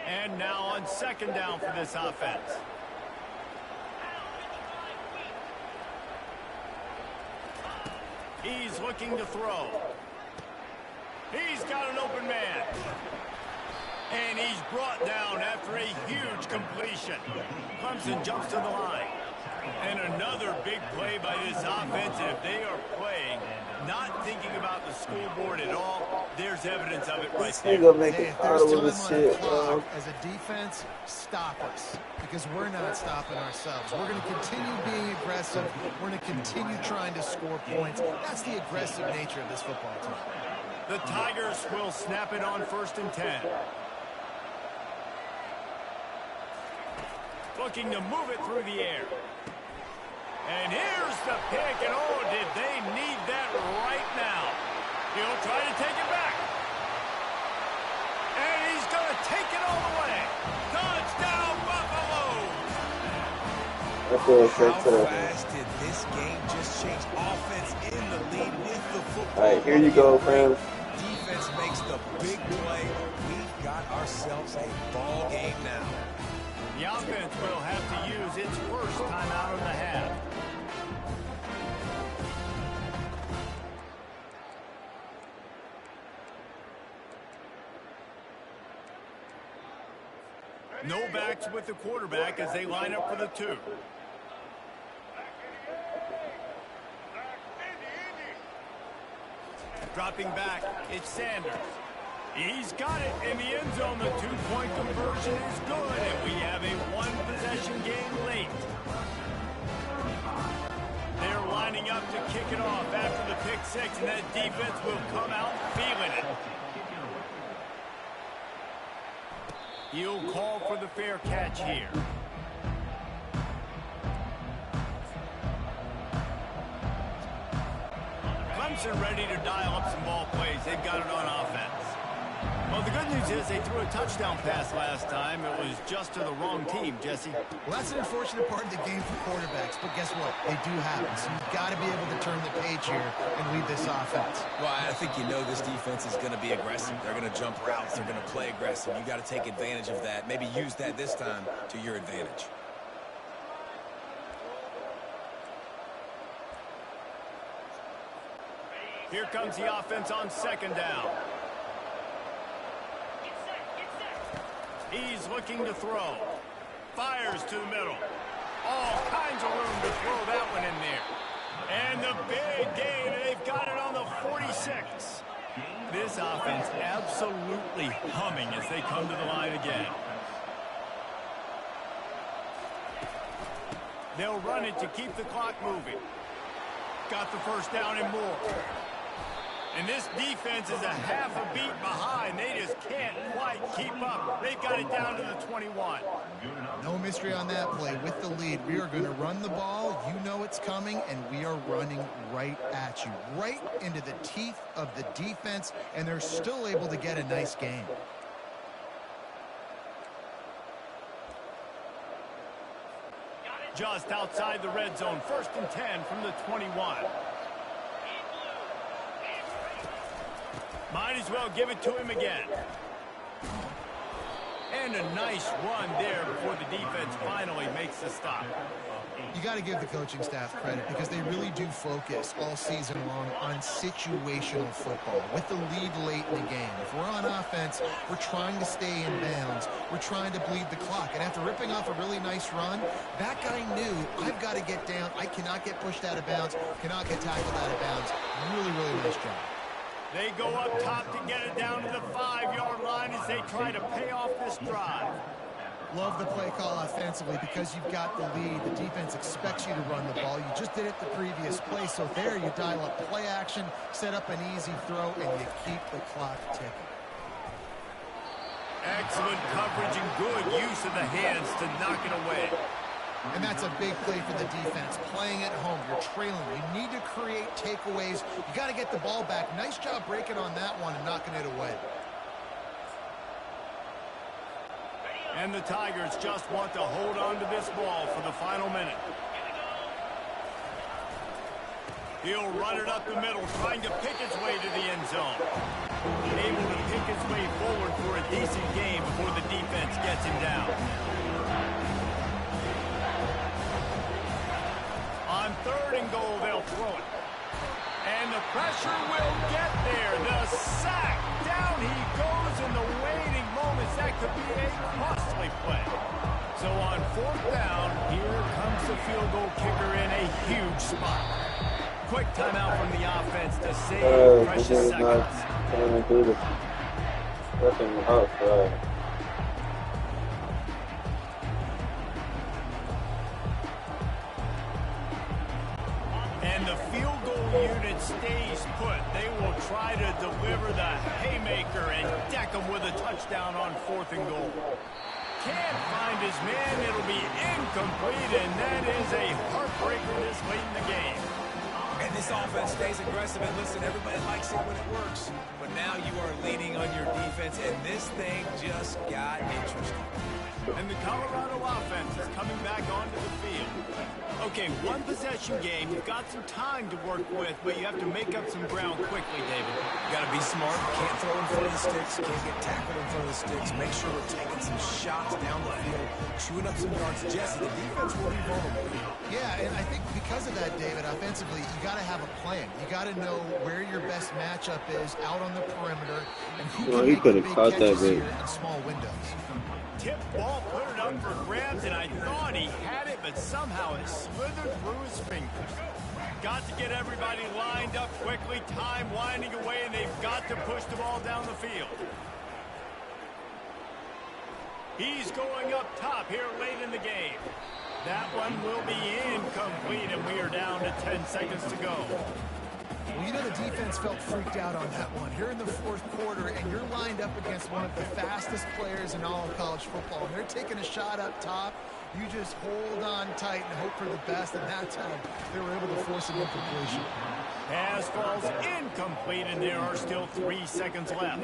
Speaker 1: And now on 2nd down for this offense. He's looking to throw. He's got an open man. And he's brought down after a huge completion. Clemson jumps to the line. And another big play by this offense. And if they are playing, not thinking about the scoreboard at all, there's evidence of it right there.
Speaker 5: Nigga making
Speaker 2: Hey, if
Speaker 5: fun
Speaker 2: there's
Speaker 5: of
Speaker 2: time
Speaker 5: this
Speaker 2: on
Speaker 5: shit,
Speaker 2: the clock,
Speaker 5: bro.
Speaker 2: as a defense, stop us. Because we're not stopping ourselves. We're going to continue being aggressive. We're going to continue trying to score points. That's the aggressive nature of this football team.
Speaker 1: The Tigers will snap it on 1st and 10. Looking to move it through the air. And here's the pick, and oh, did they need that right now. He'll try to take it back. And he's going to take it all the way. Touchdown, Buffalo!
Speaker 5: That's what it
Speaker 3: How
Speaker 5: said to them.
Speaker 3: fast did this game just change? Offense in the lead with the football.
Speaker 5: All right, here you go, fam.
Speaker 3: Defense makes the big play. We've got ourselves a ball game now.
Speaker 1: The offense will have to use its first timeout in the half. No backs with the quarterback as they line up for the 2. Dropping back, it's Sanders. He's got it in the end zone. The 2-point conversion is good, and we have a 1-possession game late. They're lining up to kick it off after the pick 6, and that defense will come out feeling it. He'll call for the fair catch here. Clemson ready to dial up some ball plays. They've got it on offense. Well, the good news is they threw a touchdown pass last time. It was just to the wrong team, Jesse.
Speaker 2: Well, that's an unfortunate part of the game for quarterbacks, but guess what? They do have it, so you've got to be able to turn the page here and lead this offense.
Speaker 3: Well, I think you know this defense is going to be aggressive. They're going to jump routes. They're going to play aggressive. You got to take advantage of that. Maybe use that this time to your advantage.
Speaker 1: Here comes the offense on second down. He's looking to throw. Fires to the middle. All kinds of room to throw that one in there. And the big gain, they've got it on the 46. This offense absolutely humming as they come to the line again. They'll run it to keep the clock moving. Got the first down and more. And this defense is a half a beat behind. They just can't quite keep up. They've got it down to the 21.
Speaker 2: No mystery on that play. With the lead, we are going to run the ball. You know it's coming, and we are running right at you. Right into the teeth of the defense, and they're still able to get a nice gain.
Speaker 1: Just outside the red zone. 1st and 10 from the 21. Might as well give it to him again. And a nice run there before the defense finally makes the stop.
Speaker 2: You got to give the coaching staff credit because they really do focus all season long on situational football. With the lead late in the game, if we're on offense, we're trying to stay in bounds. We're trying to bleed the clock. And after ripping off a really nice run, that guy knew, I've got to get down. I cannot get pushed out of bounds, cannot get tackled out of bounds. Really, really nice job.
Speaker 1: They go up top to get it down to the 5-yard line as they try to pay off this drive.
Speaker 2: Love the play call offensively because you've got the lead. The defense expects you to run the ball. You just did it the previous play, so there you dial up play action, set up an easy throw, and you keep the clock ticking.
Speaker 1: Excellent coverage and good use of the hands to knock it away.
Speaker 2: And that's a big play for the defense. Playing at home, you're trailing. You need to create takeaways. You got to get the ball back. Nice job breaking on that one and knocking it away.
Speaker 1: And the Tigers just want to hold on to this ball for the final minute. He'll run it up the middle, trying to pick his way to the end zone. Able to pick his way forward for a decent game before the defense gets him down. On 3rd and goal, they'll throw it. And the pressure will get there. The sack. Down he goes in the waiting moments. That could be a costly play. So on 4th down, here comes the field goal kicker in a huge spot. Quick timeout from the offense to save precious seconds. And the field goal unit stays put. They will try to deliver the haymaker and deck them with a touchdown on 4th and goal. Can't find his man. It'll be incomplete, and that is a heartbreaker this late in the game.
Speaker 3: And this offense stays aggressive. And listen, everybody likes it when it works. But now you are leaning on your defense, and this thing just got interesting.
Speaker 1: And the Colorado offense is coming back onto the field. Okay, 1 possession game. You've got some time to work with, but you have to make up some ground quickly, David.
Speaker 3: You got to be smart. Can't throw in front of the sticks. Can't get tackled in front of the sticks. Make sure we're taking some shots down the field, chewing up some yards. Jesse, the defense will be vulnerable.
Speaker 2: Yeah, and I think because of that, David, offensively, you got to have a plan. You got to know where your best matchup is out on the perimeter and who can make the big catches here in small windows.
Speaker 1: Tip ball, put it up for grabs, and I thought he had it, but somehow it slithered through his fingers. Got to get everybody lined up quickly, time winding away, and they've got to push the ball down the field. He's going up top here late in the game. That one will be incomplete, and we are down to 10 seconds to go.
Speaker 2: Well, you know the defense felt freaked out on that one. Here in the 4th quarter, and you're lined up against one of the fastest players in all of college football, and they're taking a shot up top. You just hold on tight and hope for the best, and that's how they were able to force an incompletion.
Speaker 1: Pass falls incomplete, and there are still 3 seconds left.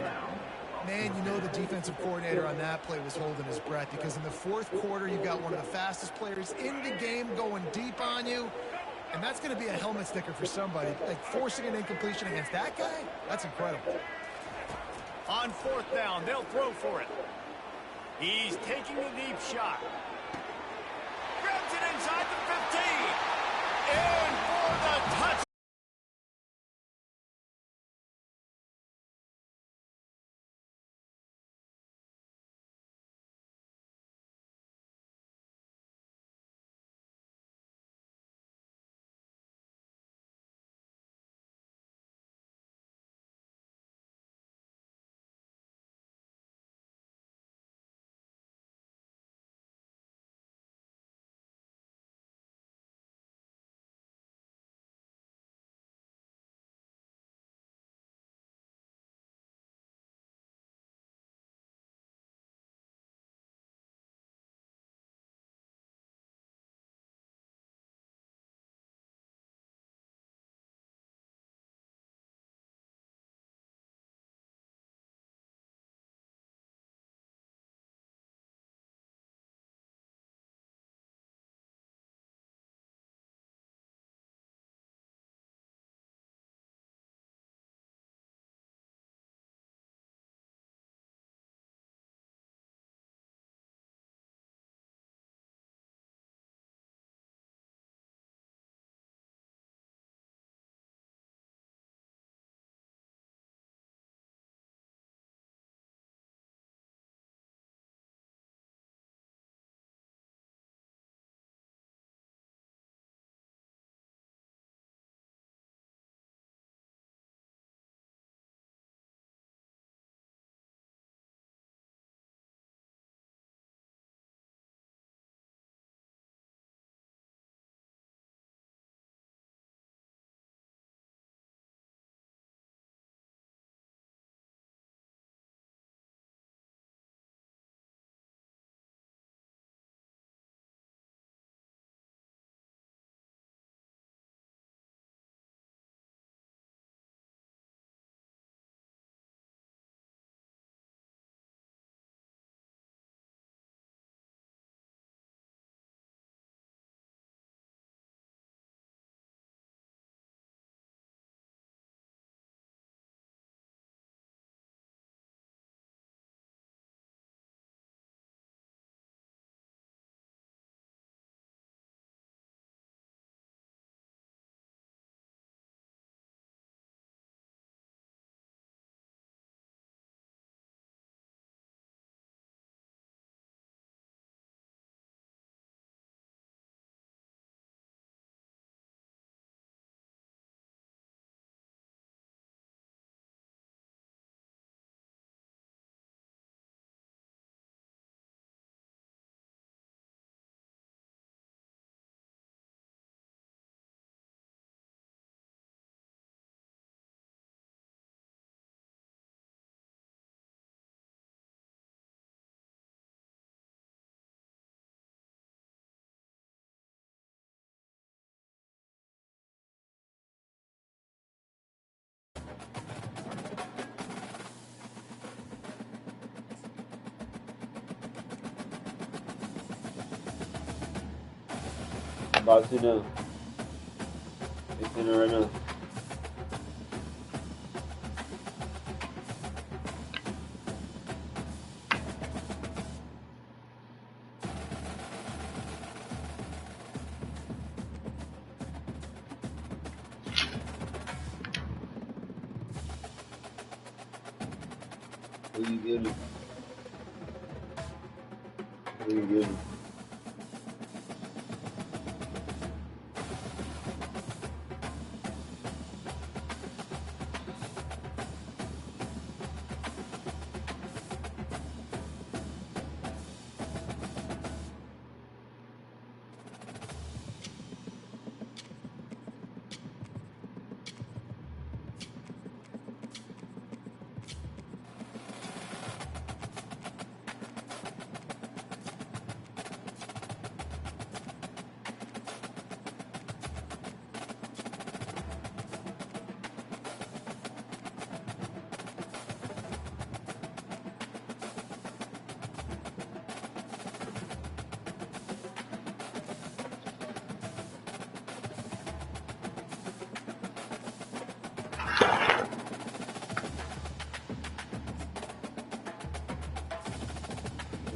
Speaker 2: Man, you know the defensive coordinator on that play was holding his breath because in the fourth quarter, you've got one of the fastest players in the game going deep on you, and that's going to be a helmet sticker for somebody. Like, forcing an incompletion against that guy, that's incredible.
Speaker 1: On fourth down, they'll throw for it. He's taking a deep shot. Grabs it inside the 15. In for the touchdown.
Speaker 5: About to know. It's in right now. Who you getting? Who you getting?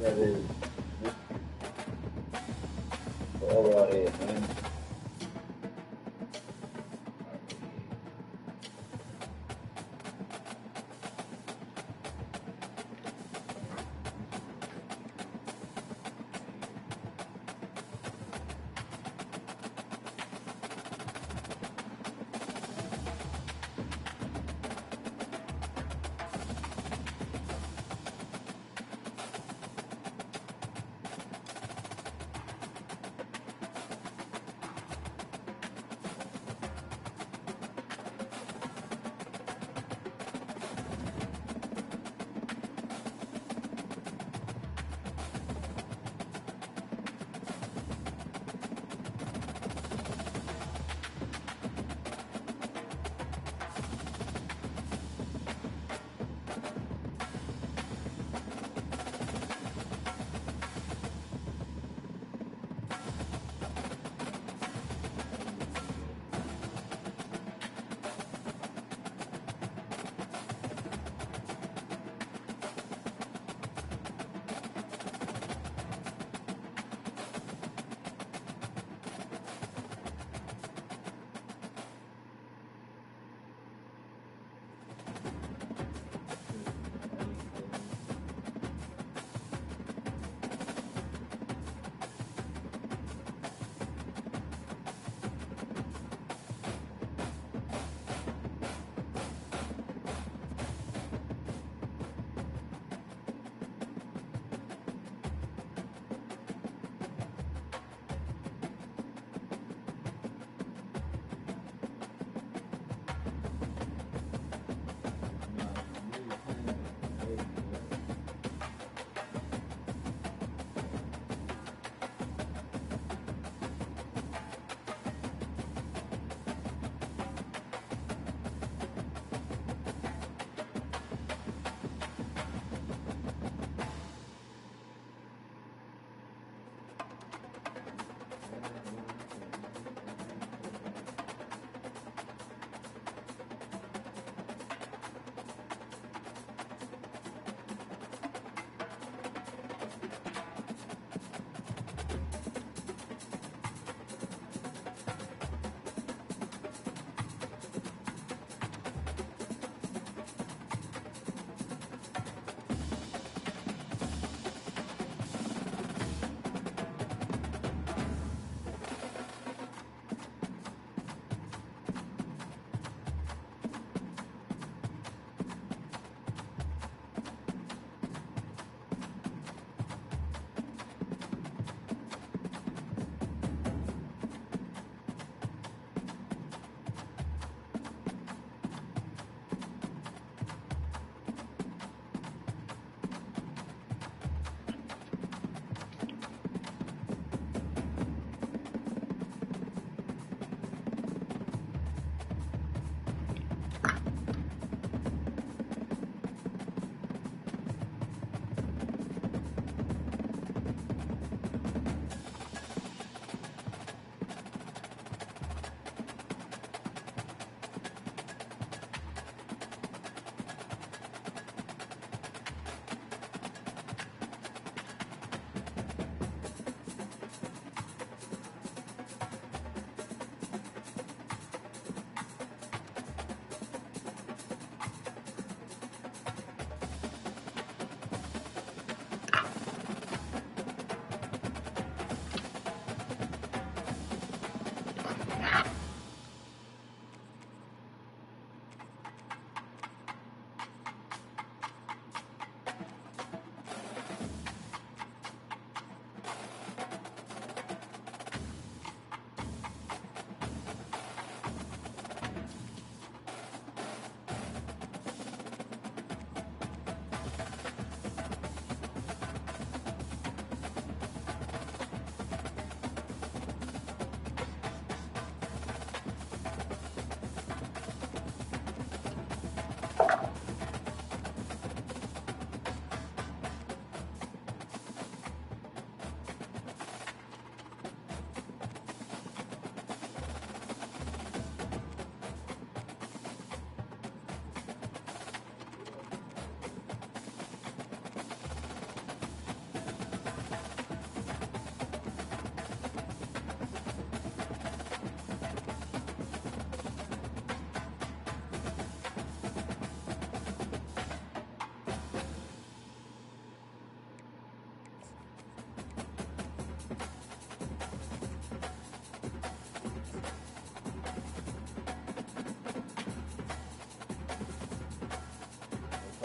Speaker 5: That is. All out here, man.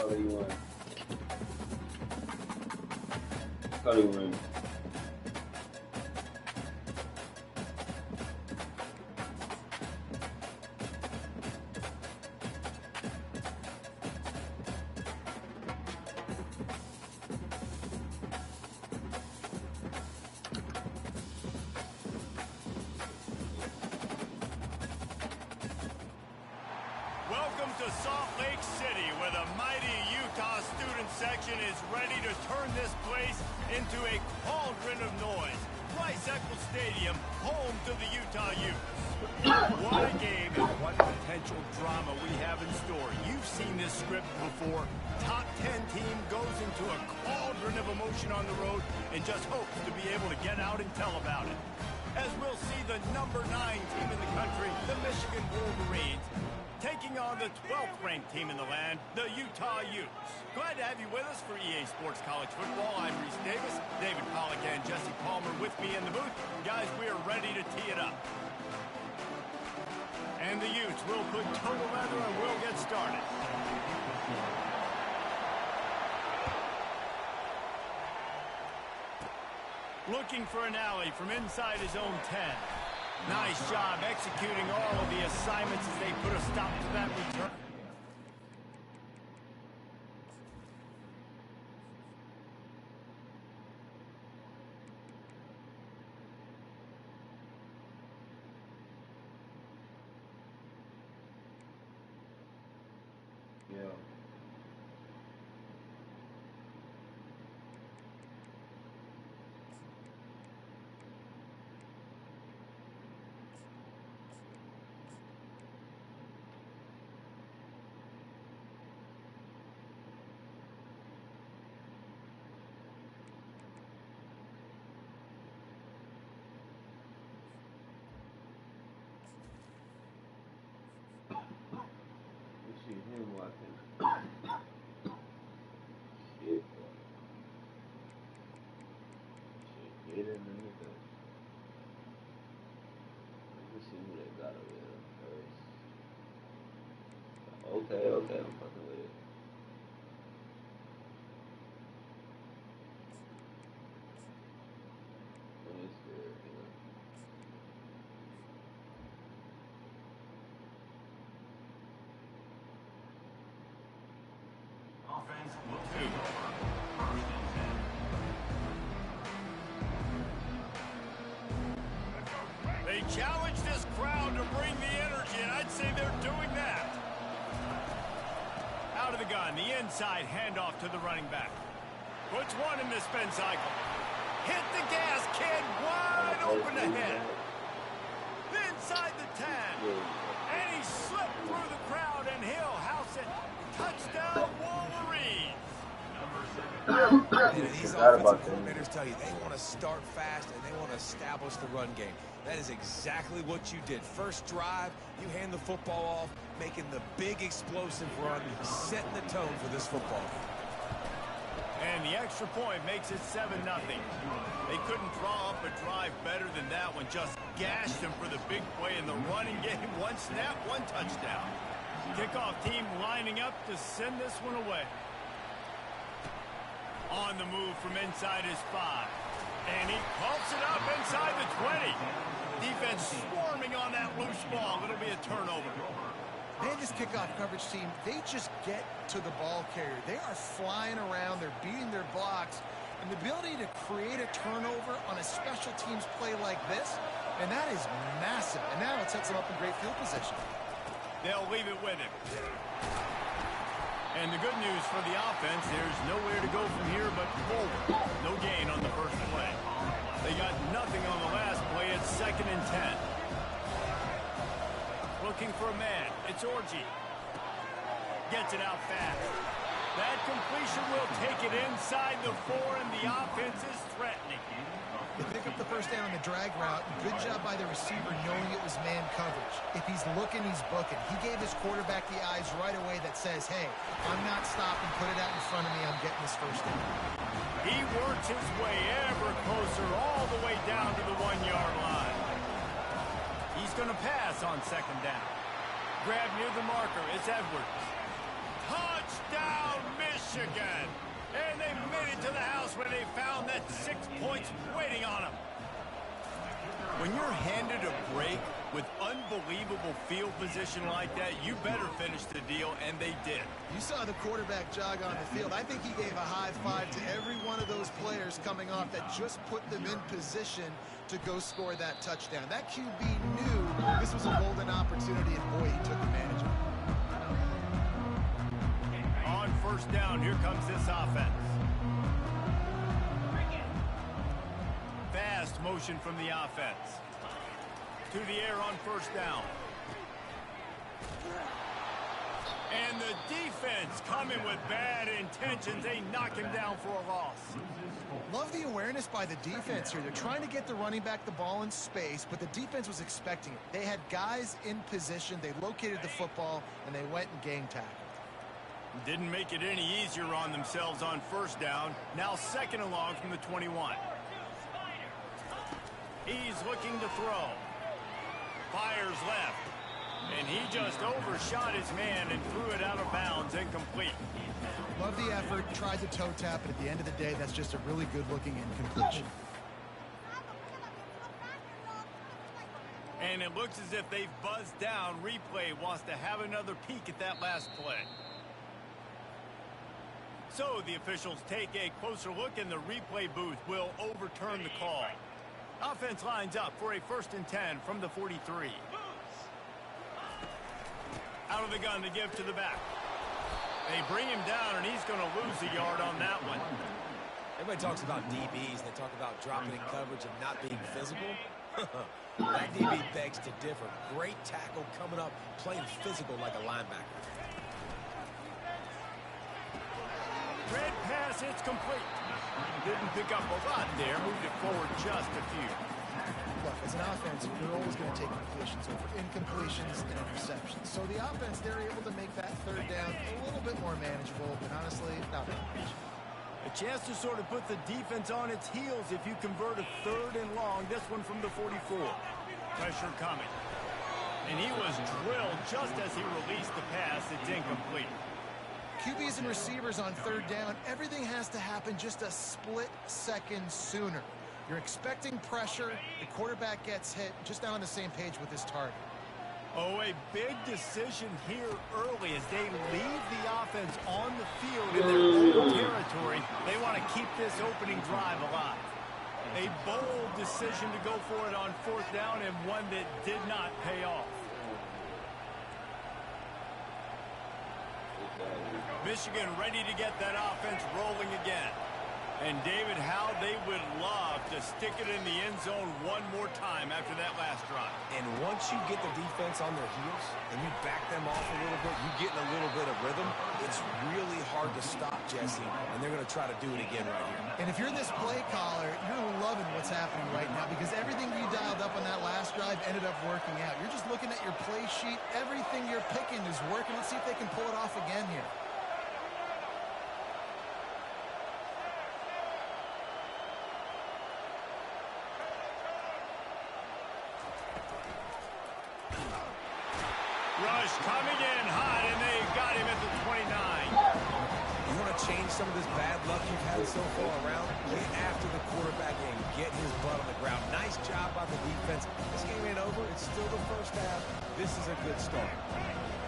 Speaker 5: color you want? Color you want?
Speaker 1: Welcome to Salt Lake City, where the mighty Utah student section is ready to turn this place into a cauldron of noise. Rice-Eccles Stadium, home to the Utah Utes. What a game and what potential drama we have in store. You've seen this script before. Top 10 team goes into a cauldron of emotion on the road and just hopes to be able to get out and tell about it. As we'll see the number 9 team in the country, the Michigan Wolverines, taking on the 12th ranked team in the land, the Utah Utes. Glad to have you with us for EA Sports College Football. I'm Reese Davis, David Pollack and Jesse Palmer with me in the booth. Guys, we are ready to tee it up. And the Utes will put total leather and we'll get started. Looking for an alley from inside his own 10. Nice job executing all of the assignments as they put a stop to that return.
Speaker 5: Yeah. See him watching. Shit. Shit, get in the nigga. Let me see who they got over there first. Okay, I'm fucking with it. It's good, you know.
Speaker 1: They challenge this crowd to bring the energy, and I'd say they're doing that. Out of the gun, the inside handoff to the running back. Puts one in the spin cycle. Hit the gas, kid, wide open ahead. Inside the 10. And he slipped through the crowd, and he'll house it. Touchdown, Wolverines.
Speaker 3: And these offensive coordinators tell you they want to start fast and they want to establish the run game. That is exactly what you did. First drive, you hand the football off, making the big explosive run, setting the tone for this football game.
Speaker 1: And the extra point makes it 7-0. They couldn't draw up a drive better than that one. Just gashed him for the big play in the running game. One snap, one touchdown. Kickoff team lining up to send this one away. On the move from inside his 5. And he pumps it up inside the 20. Defense swarming on that loose ball. It'll be a turnover.
Speaker 2: Man, this kickoff coverage team, they just get to the ball carrier. They are flying around. They're beating their blocks. And the ability to create a turnover on a special teams play like this, and that is massive. And now it sets them up in great field position.
Speaker 1: They'll leave it with him. And the good news for the offense, there's nowhere to go from here but forward. No gain on the first play. They got nothing on the last play. It's 2nd and 10. Looking for a man. It's Orji. Gets it out fast. That completion will take it inside the 4, and the offense is threatening.
Speaker 2: They pick up the first down on the drag route. Good job by the receiver knowing it was man coverage. If he's looking, he's booking. He gave his quarterback the eyes right away that says, hey, I'm not stopping. Put it out in front of me. I'm getting this first down.
Speaker 1: He works his way ever closer all the way down to the 1-yard line. He's going to pass on 2nd down. Grab near the marker. It's Edwards. Touchdown, when they found that 6 points waiting on them. When you're handed a break with unbelievable field position like that, you better finish the deal, and they did.
Speaker 2: You saw the quarterback jog on the field. I think he gave a high five to every one of those players coming off that just put them in position to go score that touchdown. That QB knew this was a golden opportunity, and boy, he took advantage of it.
Speaker 1: On first down, here comes this offense. Fast motion from the offense. To the air on first down. And the defense coming with bad intentions. They knock him down for a loss.
Speaker 2: Love the awareness by the defense here. They're trying to get the running back the ball in space, but the defense was expecting it. They had guys in position. They located the football, and they went and game tackled.
Speaker 1: Didn't make it any easier on themselves on first down. Now second and long from the 21. He's looking to throw. Fires left. And he just overshot his man and threw it out of bounds, incomplete.
Speaker 2: Love the effort, tried to toe tap, but at the end of the day, that's just a really good-looking incompletion.
Speaker 1: And it looks as if they've buzzed down. Replay wants to have another peek at that last play. So the officials take a closer look, and the replay booth will overturn the call. Offense lines up for a 1st and 10 from the 43. Out of the gun to give to the back. They bring him down, and he's going to lose a yard on that one.
Speaker 3: Everybody talks about DBs. They talk about dropping in coverage and not being physical. That DB begs to differ. Great tackle coming up, playing physical like a linebacker.
Speaker 1: Red pass, it's complete. Didn't pick up a lot there. Moved it forward just a few.
Speaker 2: Look, as an offense, you're always going to take completions over incompletions and interceptions. So the offense, they're able to make that third down a little bit more manageable, but honestly, not that much.
Speaker 1: A chance to sort of put the defense on its heels if you convert a 3rd and long. This one from the 44. Pressure coming. And he was drilled just as he released the pass. It's incomplete.
Speaker 2: QBs and receivers on 3rd down, everything has to happen just a split second sooner. You're expecting pressure, the quarterback gets hit, just not on the same page with his target.
Speaker 1: Oh, a big decision here early as they leave the offense on the field in their own territory. They want to keep this opening drive alive. A bold decision to go for it on 4th down, and one that did not pay off. Michigan ready to get that offense rolling again. And David, how they would love to stick it in the end zone one more time after that last drive.
Speaker 3: And once you get the defense on their heels and you back them off a little bit, you get in a little bit of rhythm, it's really hard to stop, Jesse, and they're going to try to do it again right here.
Speaker 2: And if you're this play caller, you're loving what's happening right now because everything you dialed up on that last drive ended up working out. You're just looking at your play sheet. Everything you're picking is working. Let's see if they can pull it off again here.
Speaker 1: Rush coming in hot, and they got him at the 29.
Speaker 3: You want to change some of this bad luck you've had so far around? Get after the quarterback and get his butt on the ground. Nice job by the defense. This game ain't over. It's still the first half. This is a good start.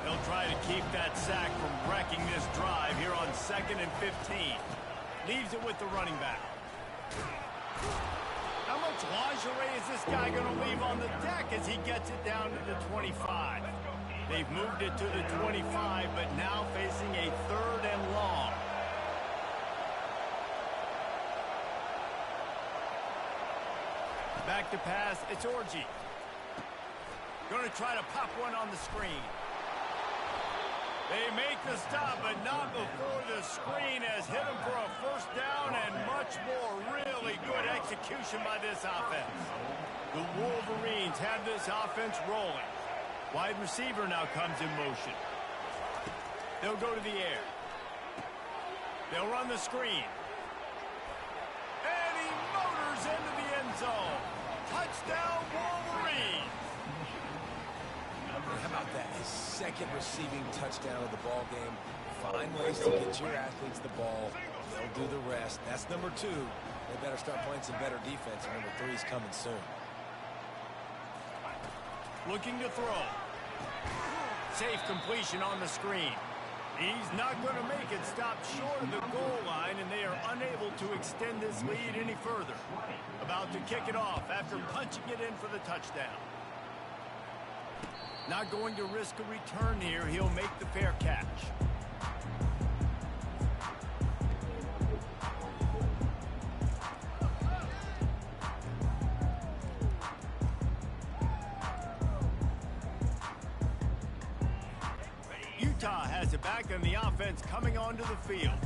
Speaker 1: They'll try to keep that sack from wrecking this drive here on 2nd and 15. Leaves it with the running back. How much lingerie is this guy going to leave on the deck as he gets it down to the 25? They've moved it to the 25, but now facing a 3rd and long. Back to pass, it's Orji. Going to try to pop one on the screen. They make the stop, but not before the screen has hit him for a 1st down and much more. Really good execution by this offense. The Wolverines have this offense rolling. Wide receiver now comes in motion. They'll go to the air. They'll run the screen. And he motors into the end zone. Touchdown, Wolverines.
Speaker 3: How about that? His 2nd receiving touchdown of the ball game. Find ways to get your athletes the ball. They'll do the rest. That's number 2. They better start playing some better defense, and number 3 is coming soon.
Speaker 1: Looking to throw. Safe completion on the screen. He's not going to make it. Stop short of the goal line, and they are unable to extend this lead any further. About to kick it off after punching it in for the touchdown. Not going to risk a return here. He'll make the fair catch. Utah has it back, and the offense coming onto the field.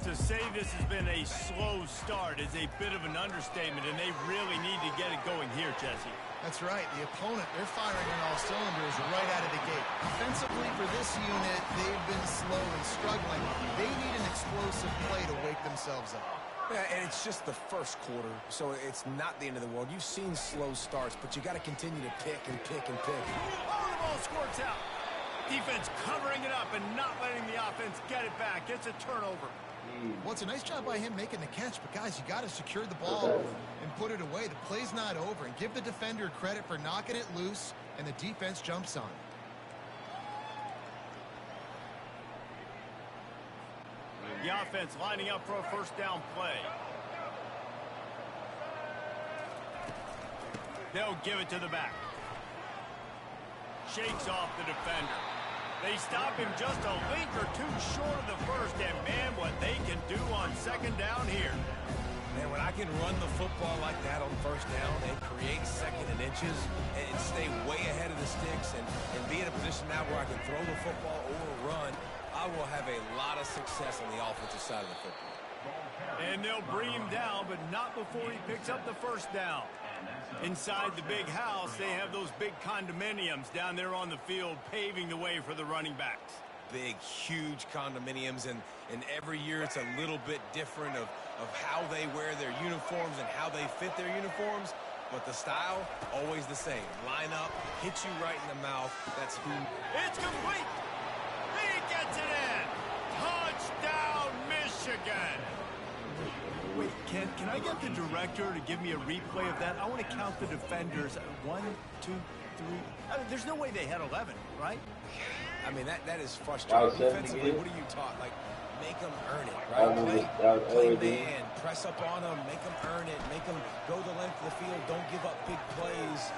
Speaker 1: To say this has been a slow start is a bit of an understatement, and they really need to get it going here, Jesse.
Speaker 2: That's right. The opponent, they're firing on all cylinders right out of the gate. Offensively, for this unit, they've been slow and struggling. They need an explosive play to wake themselves up.
Speaker 3: Yeah, and it's just the first quarter, so it's not the end of the world. You've seen slow starts, but you got to continue to pick and pick and pick.
Speaker 1: Oh, the ball squirts out. Defense covering it up and not letting the offense get it back. It's a turnover.
Speaker 2: Well, it's a nice job by him making the catch, but guys, you got to secure the ball and put it away. The play's not over, and give the defender credit for knocking it loose, and the defense jumps on.
Speaker 1: The offense lining up for a first down play. They'll give it to the back. Shakes off the defender. They stop him just a link or two short of the first, and man, what they can do on second down here.
Speaker 3: Man, when I can run the football like that on first down and create second and inches and stay way ahead of the sticks and be in a position now where I can throw the football or run, I will have a lot of success on the offensive side of the football.
Speaker 1: And they'll bring him down, but not before he picks up the first down. Inside the big house, they have those big condominiums down there on the field paving the way for the running backs.
Speaker 3: Big, huge condominiums, and every year it's a little bit different of how they wear their uniforms and how they fit their uniforms, but the style, always the same. Line up, hit you right in the mouth. That's who.
Speaker 1: It's complete! He gets it in! Touchdown, Michigan! Wait, can I get the director to give me a replay of that? I want to count the defenders. 1, 2, 3. I mean, there's no way they had 11, right?
Speaker 3: I mean, that is frustrating. Defensively, what are you taught? Like, make them earn it, right? Play man, press up on them, make them earn it, make them go the length of the field, don't give up big plays,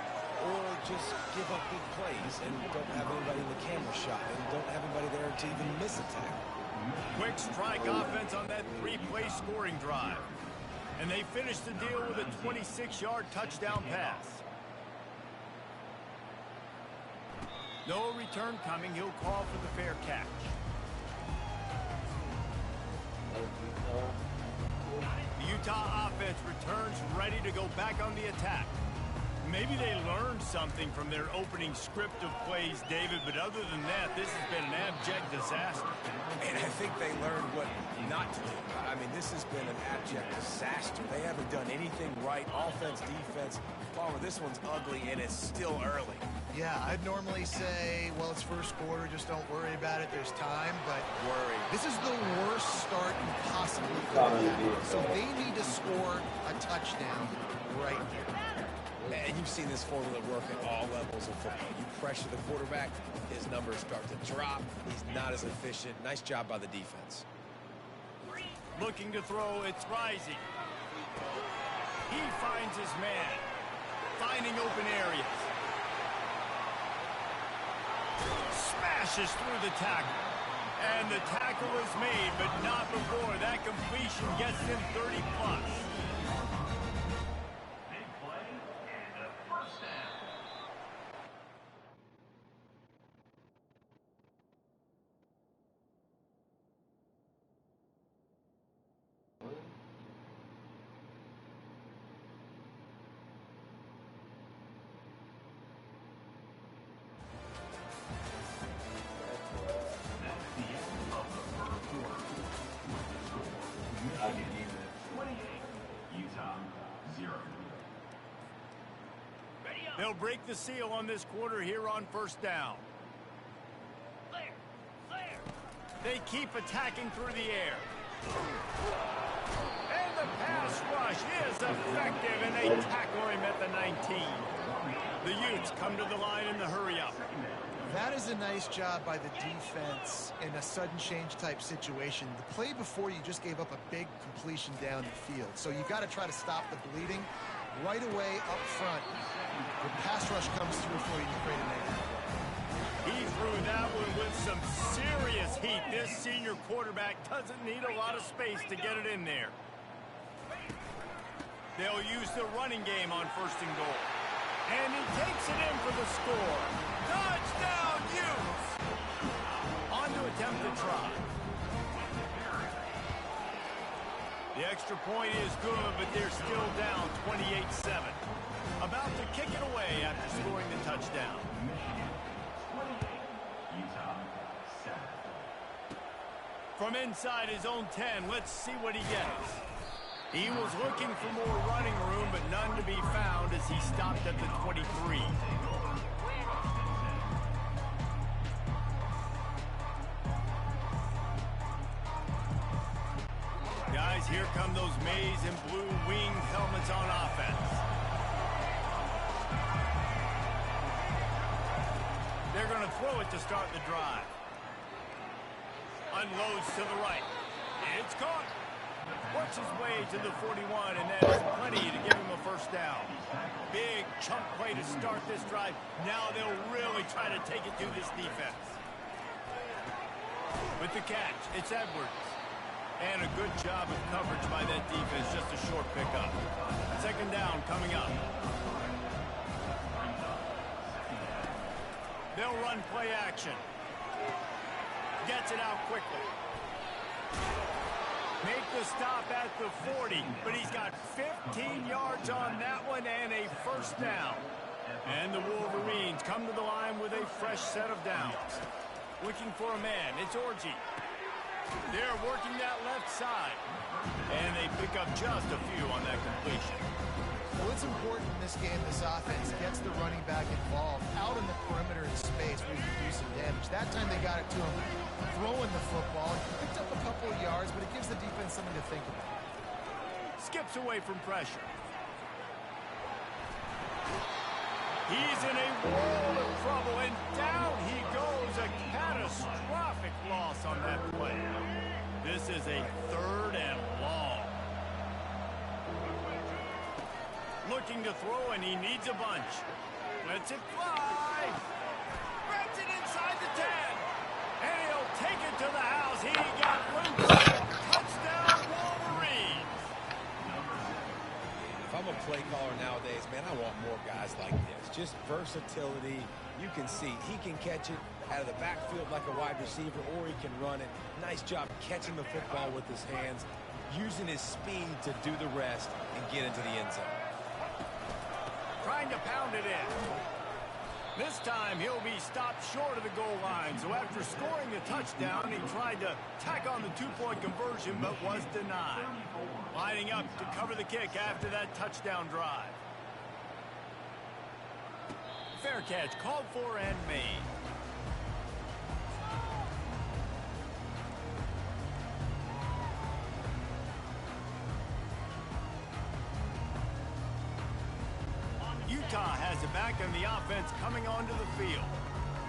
Speaker 3: or just give up big plays and don't have anybody in the camera shot and don't have anybody there to even miss a tackle.
Speaker 1: Quick strike offense on that 3-play scoring drive. And they finish the deal with a 26-yard touchdown pass. No return coming. He'll call for the fair catch. The Utah offense returns ready to go back on the attack. Maybe they learned something from their opening script of plays, David, but other than that, this has been an abject disaster.
Speaker 3: And I think they learned what not to do. I mean, this has been an abject disaster. They haven't done anything right, offense, defense. Palmer, this one's ugly, and it's still early.
Speaker 2: Yeah, I'd normally say, well, it's first quarter, just don't worry about it, there's time, but this is the worst start you possibly could have. So they need to score a touchdown right here.
Speaker 3: And you've seen this formula work at all levels of football. You pressure the quarterback, his numbers start to drop. He's not as efficient. Nice job by the defense.
Speaker 1: Looking to throw, it's rising. He finds his man, finding open areas. Smashes through the tackle. And the tackle is made, but not before that completion gets him 30+. They'll break the seal on this quarter here on first down. They keep attacking through the air. And the pass rush is effective, and they tackle him at the 19. The Utes come to the line in the hurry-up.
Speaker 2: That is a nice job by the defense in a sudden change type situation. The play before, you just gave up a big completion down the field. So you've got to try to stop the bleeding right away up front. The pass rush comes through for you to create a negative play.
Speaker 1: He threw that one with some serious heat. This senior quarterback doesn't need a lot of space to get it in there. They'll use the running game on 1st and goal. And he takes it in for the score. Touchdown, Utes! On to attempt the try. The extra point is good, but they're still down 28-7. About to kick it away after scoring the touchdown. From inside his own 10, let's see what he gets. He was looking for more running room, but none to be found as he stopped at the 23. Guys, here come those maize and blue winged helmets on offense. They're going to throw it to start the drive. Unloads to the right. It's caught. Works his way to the 41, and that is plenty to give him a 1st down. Big chunk play to start this drive. Now they'll really try to take it to this defense. With the catch, it's Edwards. And a good job of coverage by that defense, just a short pickup. 2nd down coming up. They'll run play action. Gets it out quickly. Make the stop at the 40, but he's got 15 yards on that one and a 1st down. And the Wolverines come to the line with a fresh set of downs. Looking for a man, it's Orji. They're working that left side. And they pick up just a few on that completion.
Speaker 2: Well, it's important in this game, this offense gets the running back involved out in the perimeter in space where you can do some damage. That time they got it to him throwing the football. He picked up a couple of yards, but it gives the defense something to think about.
Speaker 1: Skips away from pressure. He's in a world of trouble, and down he goes. A catastrophic loss on that play. This is a 3rd and long. Looking to throw, and he needs a bunch. Lets it fly. Grabs it inside the 10. And he'll take it to the house. He got loose. Touchdown, Wolverines.
Speaker 3: If I'm a play caller nowadays, man, I want more guys like this. Just versatility. You can see he can catch it out of the backfield like a wide receiver, or he can run it. Nice job catching the football with his hands, using his speed to do the rest and get into the end zone.
Speaker 1: Trying to pound it in. This time he'll be stopped short of the goal line. So after scoring the touchdown, he tried to tack on the 2-point conversion, but was denied. Lining up to cover the kick after that touchdown drive. Fair catch called for and made. Ncaa has it back, and the offense coming onto the field.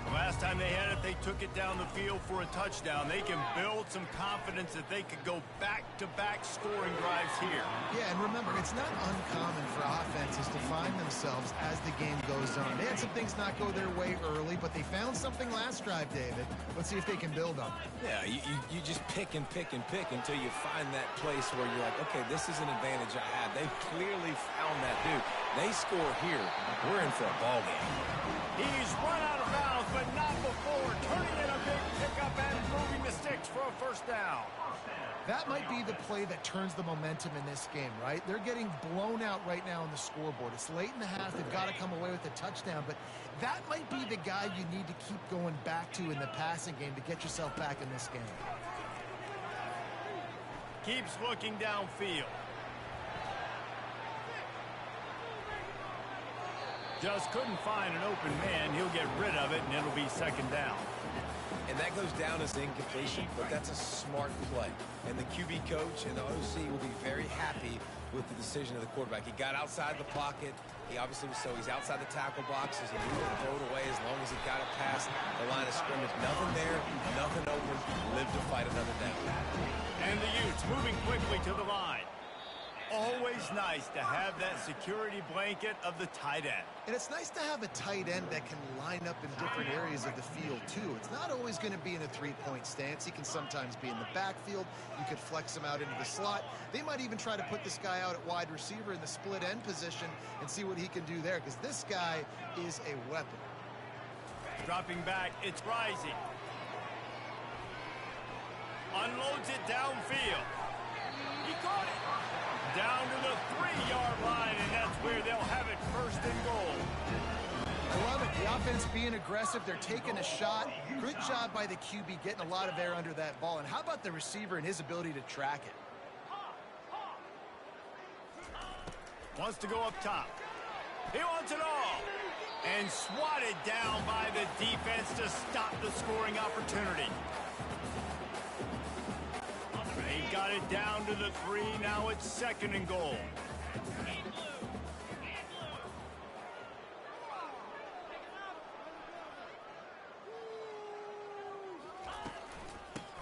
Speaker 1: The last time they had it, they took it down the field for a touchdown. They can build some confidence that they could go back-to-back scoring drives here.
Speaker 2: Yeah, and remember, it's not uncommon for offenses to find themselves as the game goes on. They had some things not go their way early, but they found something last drive, David. Let's see if they can build on it.
Speaker 3: Yeah, you just pick and pick and pick until you find that place where you're like, okay, this is an advantage I have. They've clearly found that dude. They score here, we're in for a ball game.
Speaker 1: He's run out of bounds, but not before. Turning in a big pickup and moving the sticks for a 1st down.
Speaker 2: That might be the play that turns the momentum in this game, right? They're getting blown out right now on the scoreboard. It's late in the half. They've got to come away with a touchdown, but that might be the guy you need to keep going back to in the passing game to get yourself back in this game.
Speaker 1: Keeps looking downfield. Just couldn't find an open man. He'll get rid of it, and it'll be 2nd down.
Speaker 3: And that goes down as incompletion, but that's a smart play. And the QB coach and the OC will be very happy with the decision of the quarterback. He got outside the pocket. He obviously was he's outside the tackle boxes. He moved and throw it away as long as he got it past the line of scrimmage. Nothing there, nothing open. Live to fight another down.
Speaker 1: And the Utes moving quickly to the line. Always nice to have that security blanket of the tight end.
Speaker 2: And it's nice to have a tight end that can line up in different areas of the field, too. It's not always going to be in a three-point stance. He can sometimes be in the backfield. You could flex him out into the slot. They might even try to put this guy out at wide receiver in the split end position and see what he can do there, because this guy is a weapon.
Speaker 1: Dropping back, it's Rising. Unloads it downfield. He caught it. Down to the 3-yard line, and that's where they'll have it first and goal.
Speaker 2: I love it. The offense being aggressive. They're taking a shot. Good job by the QB getting a lot of air under that ball. And how about the receiver and his ability to track it?
Speaker 1: Wants to go up top. He wants it all. And swatted down by the defense to stop the scoring opportunity. They got it down to the 3. Now it's second and goal.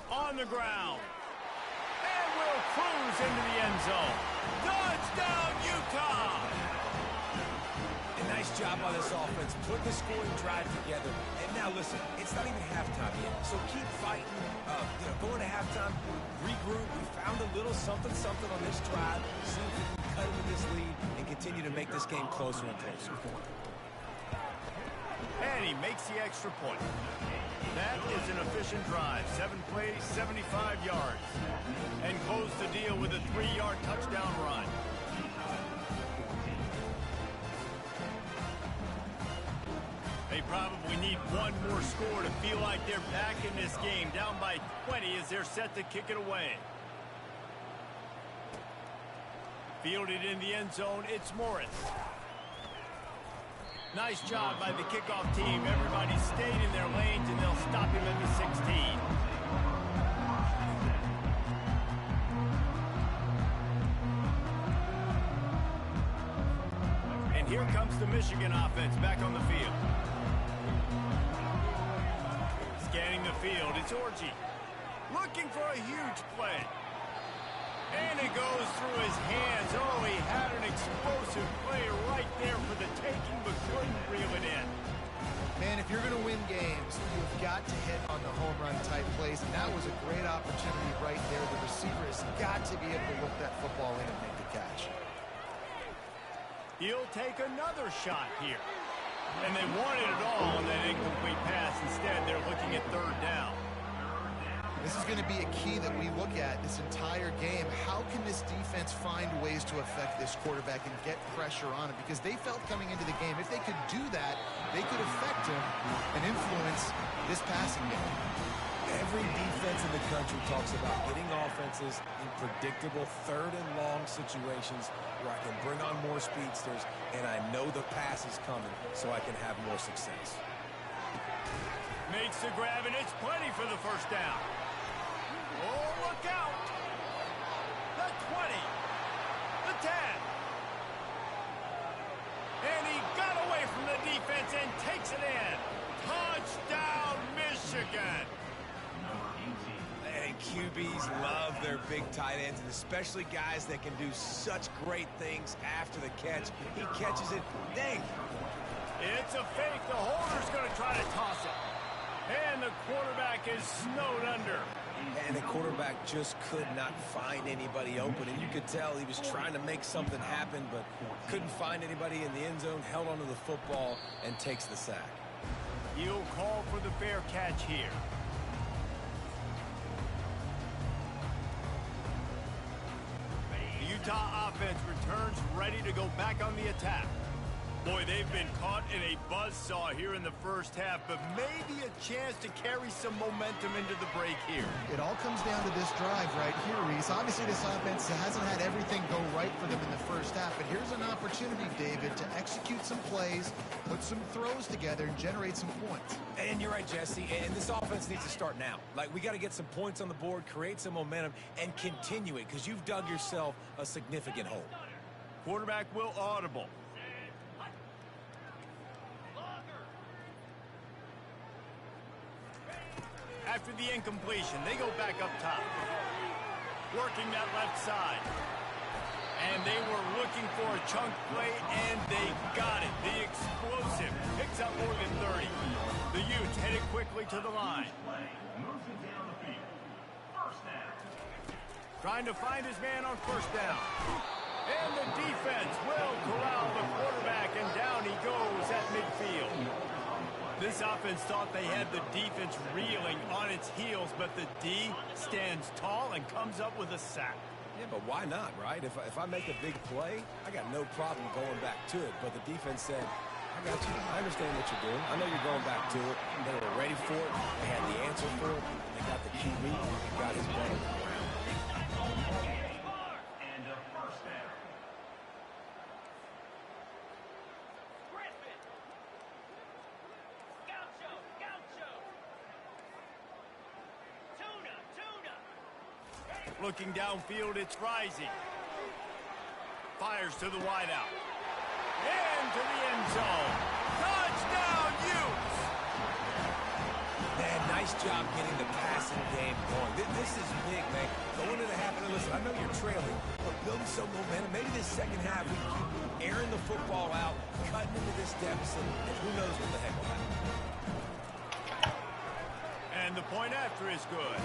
Speaker 1: On the ground. And will cruise into the end zone. Touchdown, Utah!
Speaker 3: A nice job by this offense, putting the scoring drive together. And now listen, it's not even halftime yet, so keep fighting. Going to halftime, regroup. We found a little something on this drive. See if we can cut into this lead and continue to make this game closer and closer.
Speaker 1: And he makes the extra point. That is an efficient drive. 7 plays, 75 yards. And close the deal with a 3-yard touchdown run. They probably need one more score to feel like they're back in this game. Down by 20 as they're set to kick it away. Fielded in the end zone, it's Morris. Nice job by the kickoff team. Everybody stayed in their lanes, and they'll stop him at the 16. And here comes the Michigan offense back on the field. Scanning the field, it's Orji. Looking for a huge play. And it goes through his hands. Oh, he had an explosive play right there for the taking, but couldn't reel it in.
Speaker 2: Man, if you're going to win games, you've got to hit on the home run type plays, and that was a great opportunity right there. The receiver has got to be able to look that football in and make the catch.
Speaker 1: He'll take another shot here. And they wanted it all on that incomplete pass. Instead, they're looking at third down.
Speaker 2: This is going to be a key that we look at this entire game. How can this defense find ways to affect this quarterback and get pressure on him? Because they felt coming into the game, if they could do that, they could affect him and influence this passing game.
Speaker 3: Every defense in the country talks about getting offenses in predictable third and long situations where I can bring on more speedsters and I know the pass is coming so I can have more success.
Speaker 1: Makes the grab, and it's plenty for the first down. Oh, look out! The 20, the 10. And he got away from the defense and takes it in. Touchdown, Michigan!
Speaker 3: And QBs love their big tight ends, and especially guys that can do such great things after the catch. He catches it, dang!
Speaker 1: It's a fake. The holder's going to try to toss it. And the quarterback is snowed under.
Speaker 3: And the quarterback just could not find anybody open. And you could tell he was trying to make something happen, but couldn't find anybody in the end zone, held onto the football, and takes the sack.
Speaker 1: He'll call for the fair catch here. The Utah offense returns ready to go back on the attack. Boy, they've been caught in a buzzsaw here in the first half, but maybe a chance to carry some momentum into the break here.
Speaker 2: It all comes down to this drive right here, Reese. Obviously, this offense hasn't had everything go right for them in the first half, but here's an opportunity, David, to execute some plays, put some throws together, and generate some points.
Speaker 3: And you're right, Jesse, and this offense needs to start now. Like, we got to get some points on the board, create some momentum, and continue it, because you've dug yourself a significant hole.
Speaker 1: Quarterback will audible. After the incompletion, they go back up top. Working that left side. And they were looking for a chunk play, and they got it. The explosive picks up more than 30. The Utes headed quickly to the line. Trying to find his man on first down. And the defense will corral the quarterback, and down he goes at midfield. This offense thought they had the defense reeling on its heels, but the D stands tall and comes up with a sack.
Speaker 3: Yeah, but why not, right? If I make a big play, I got no problem going back to it. But the defense said, I got you. I understand what you're doing. I know you're going back to it. They were ready for it. They had the answer for it. They got the QB. They got his butt on the ground.
Speaker 1: Looking downfield, it's rising. Fires to the wideout. Into the end zone. Touchdown, Utes!
Speaker 3: Man, nice job getting the passing game going. This is big, man. Going into the half, and listen, I know you're trailing, but building some momentum. Maybe this second half we keep airing the football out, cutting into this deficit, and who knows what the heck will happen.
Speaker 1: And the point after is good.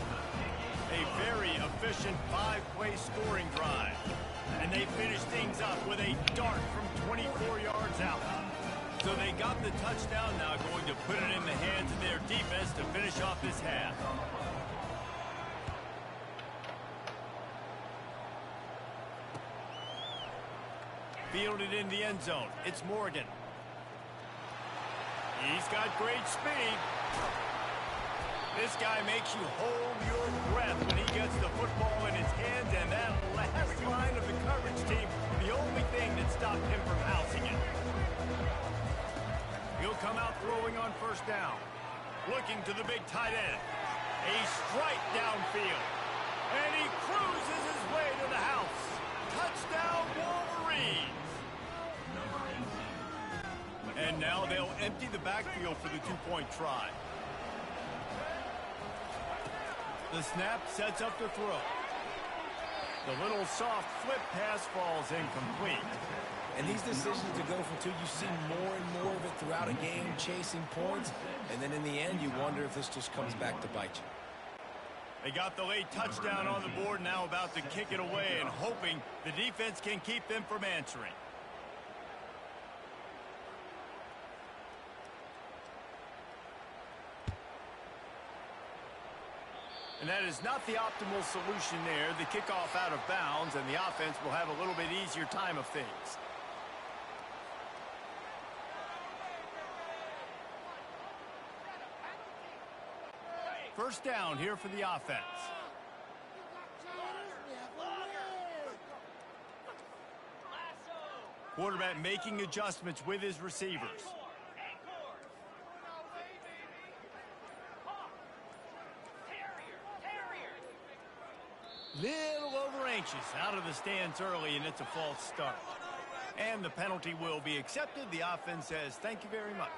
Speaker 1: A very efficient 5-play scoring drive. And they finish things up with a dart from 24 yards out. So they got the touchdown, now going to put it in the hands of their defense to finish off this half. Fielded in the end zone. It's Morgan. He's got great speed. This guy makes you hold your breath when he gets the football in his hands, and that last line of the coverage team, the only thing that stopped him from housing it. He'll come out throwing on first down. Looking to the big tight end. A strike downfield. And he cruises his way to the house. Touchdown, Wolverines! And now they'll empty the backfield for the two-point try. The snap sets up the throw. The little soft flip pass falls incomplete.
Speaker 3: And these decisions to go for two, you see more and more of it throughout a game, chasing points. And then in the end, you wonder if this just comes back to bite you.
Speaker 1: They got the late touchdown on the board, now about to kick it away and hoping the defense can keep them from answering. And that is not the optimal solution there. The kickoff out of bounds, and the offense will have a little bit easier time of things. First down here for the offense. Quarterback making adjustments with his receivers. Little over anxious, out of the stands early, and it's a false start. And the penalty will be accepted. The offense says, thank you very much.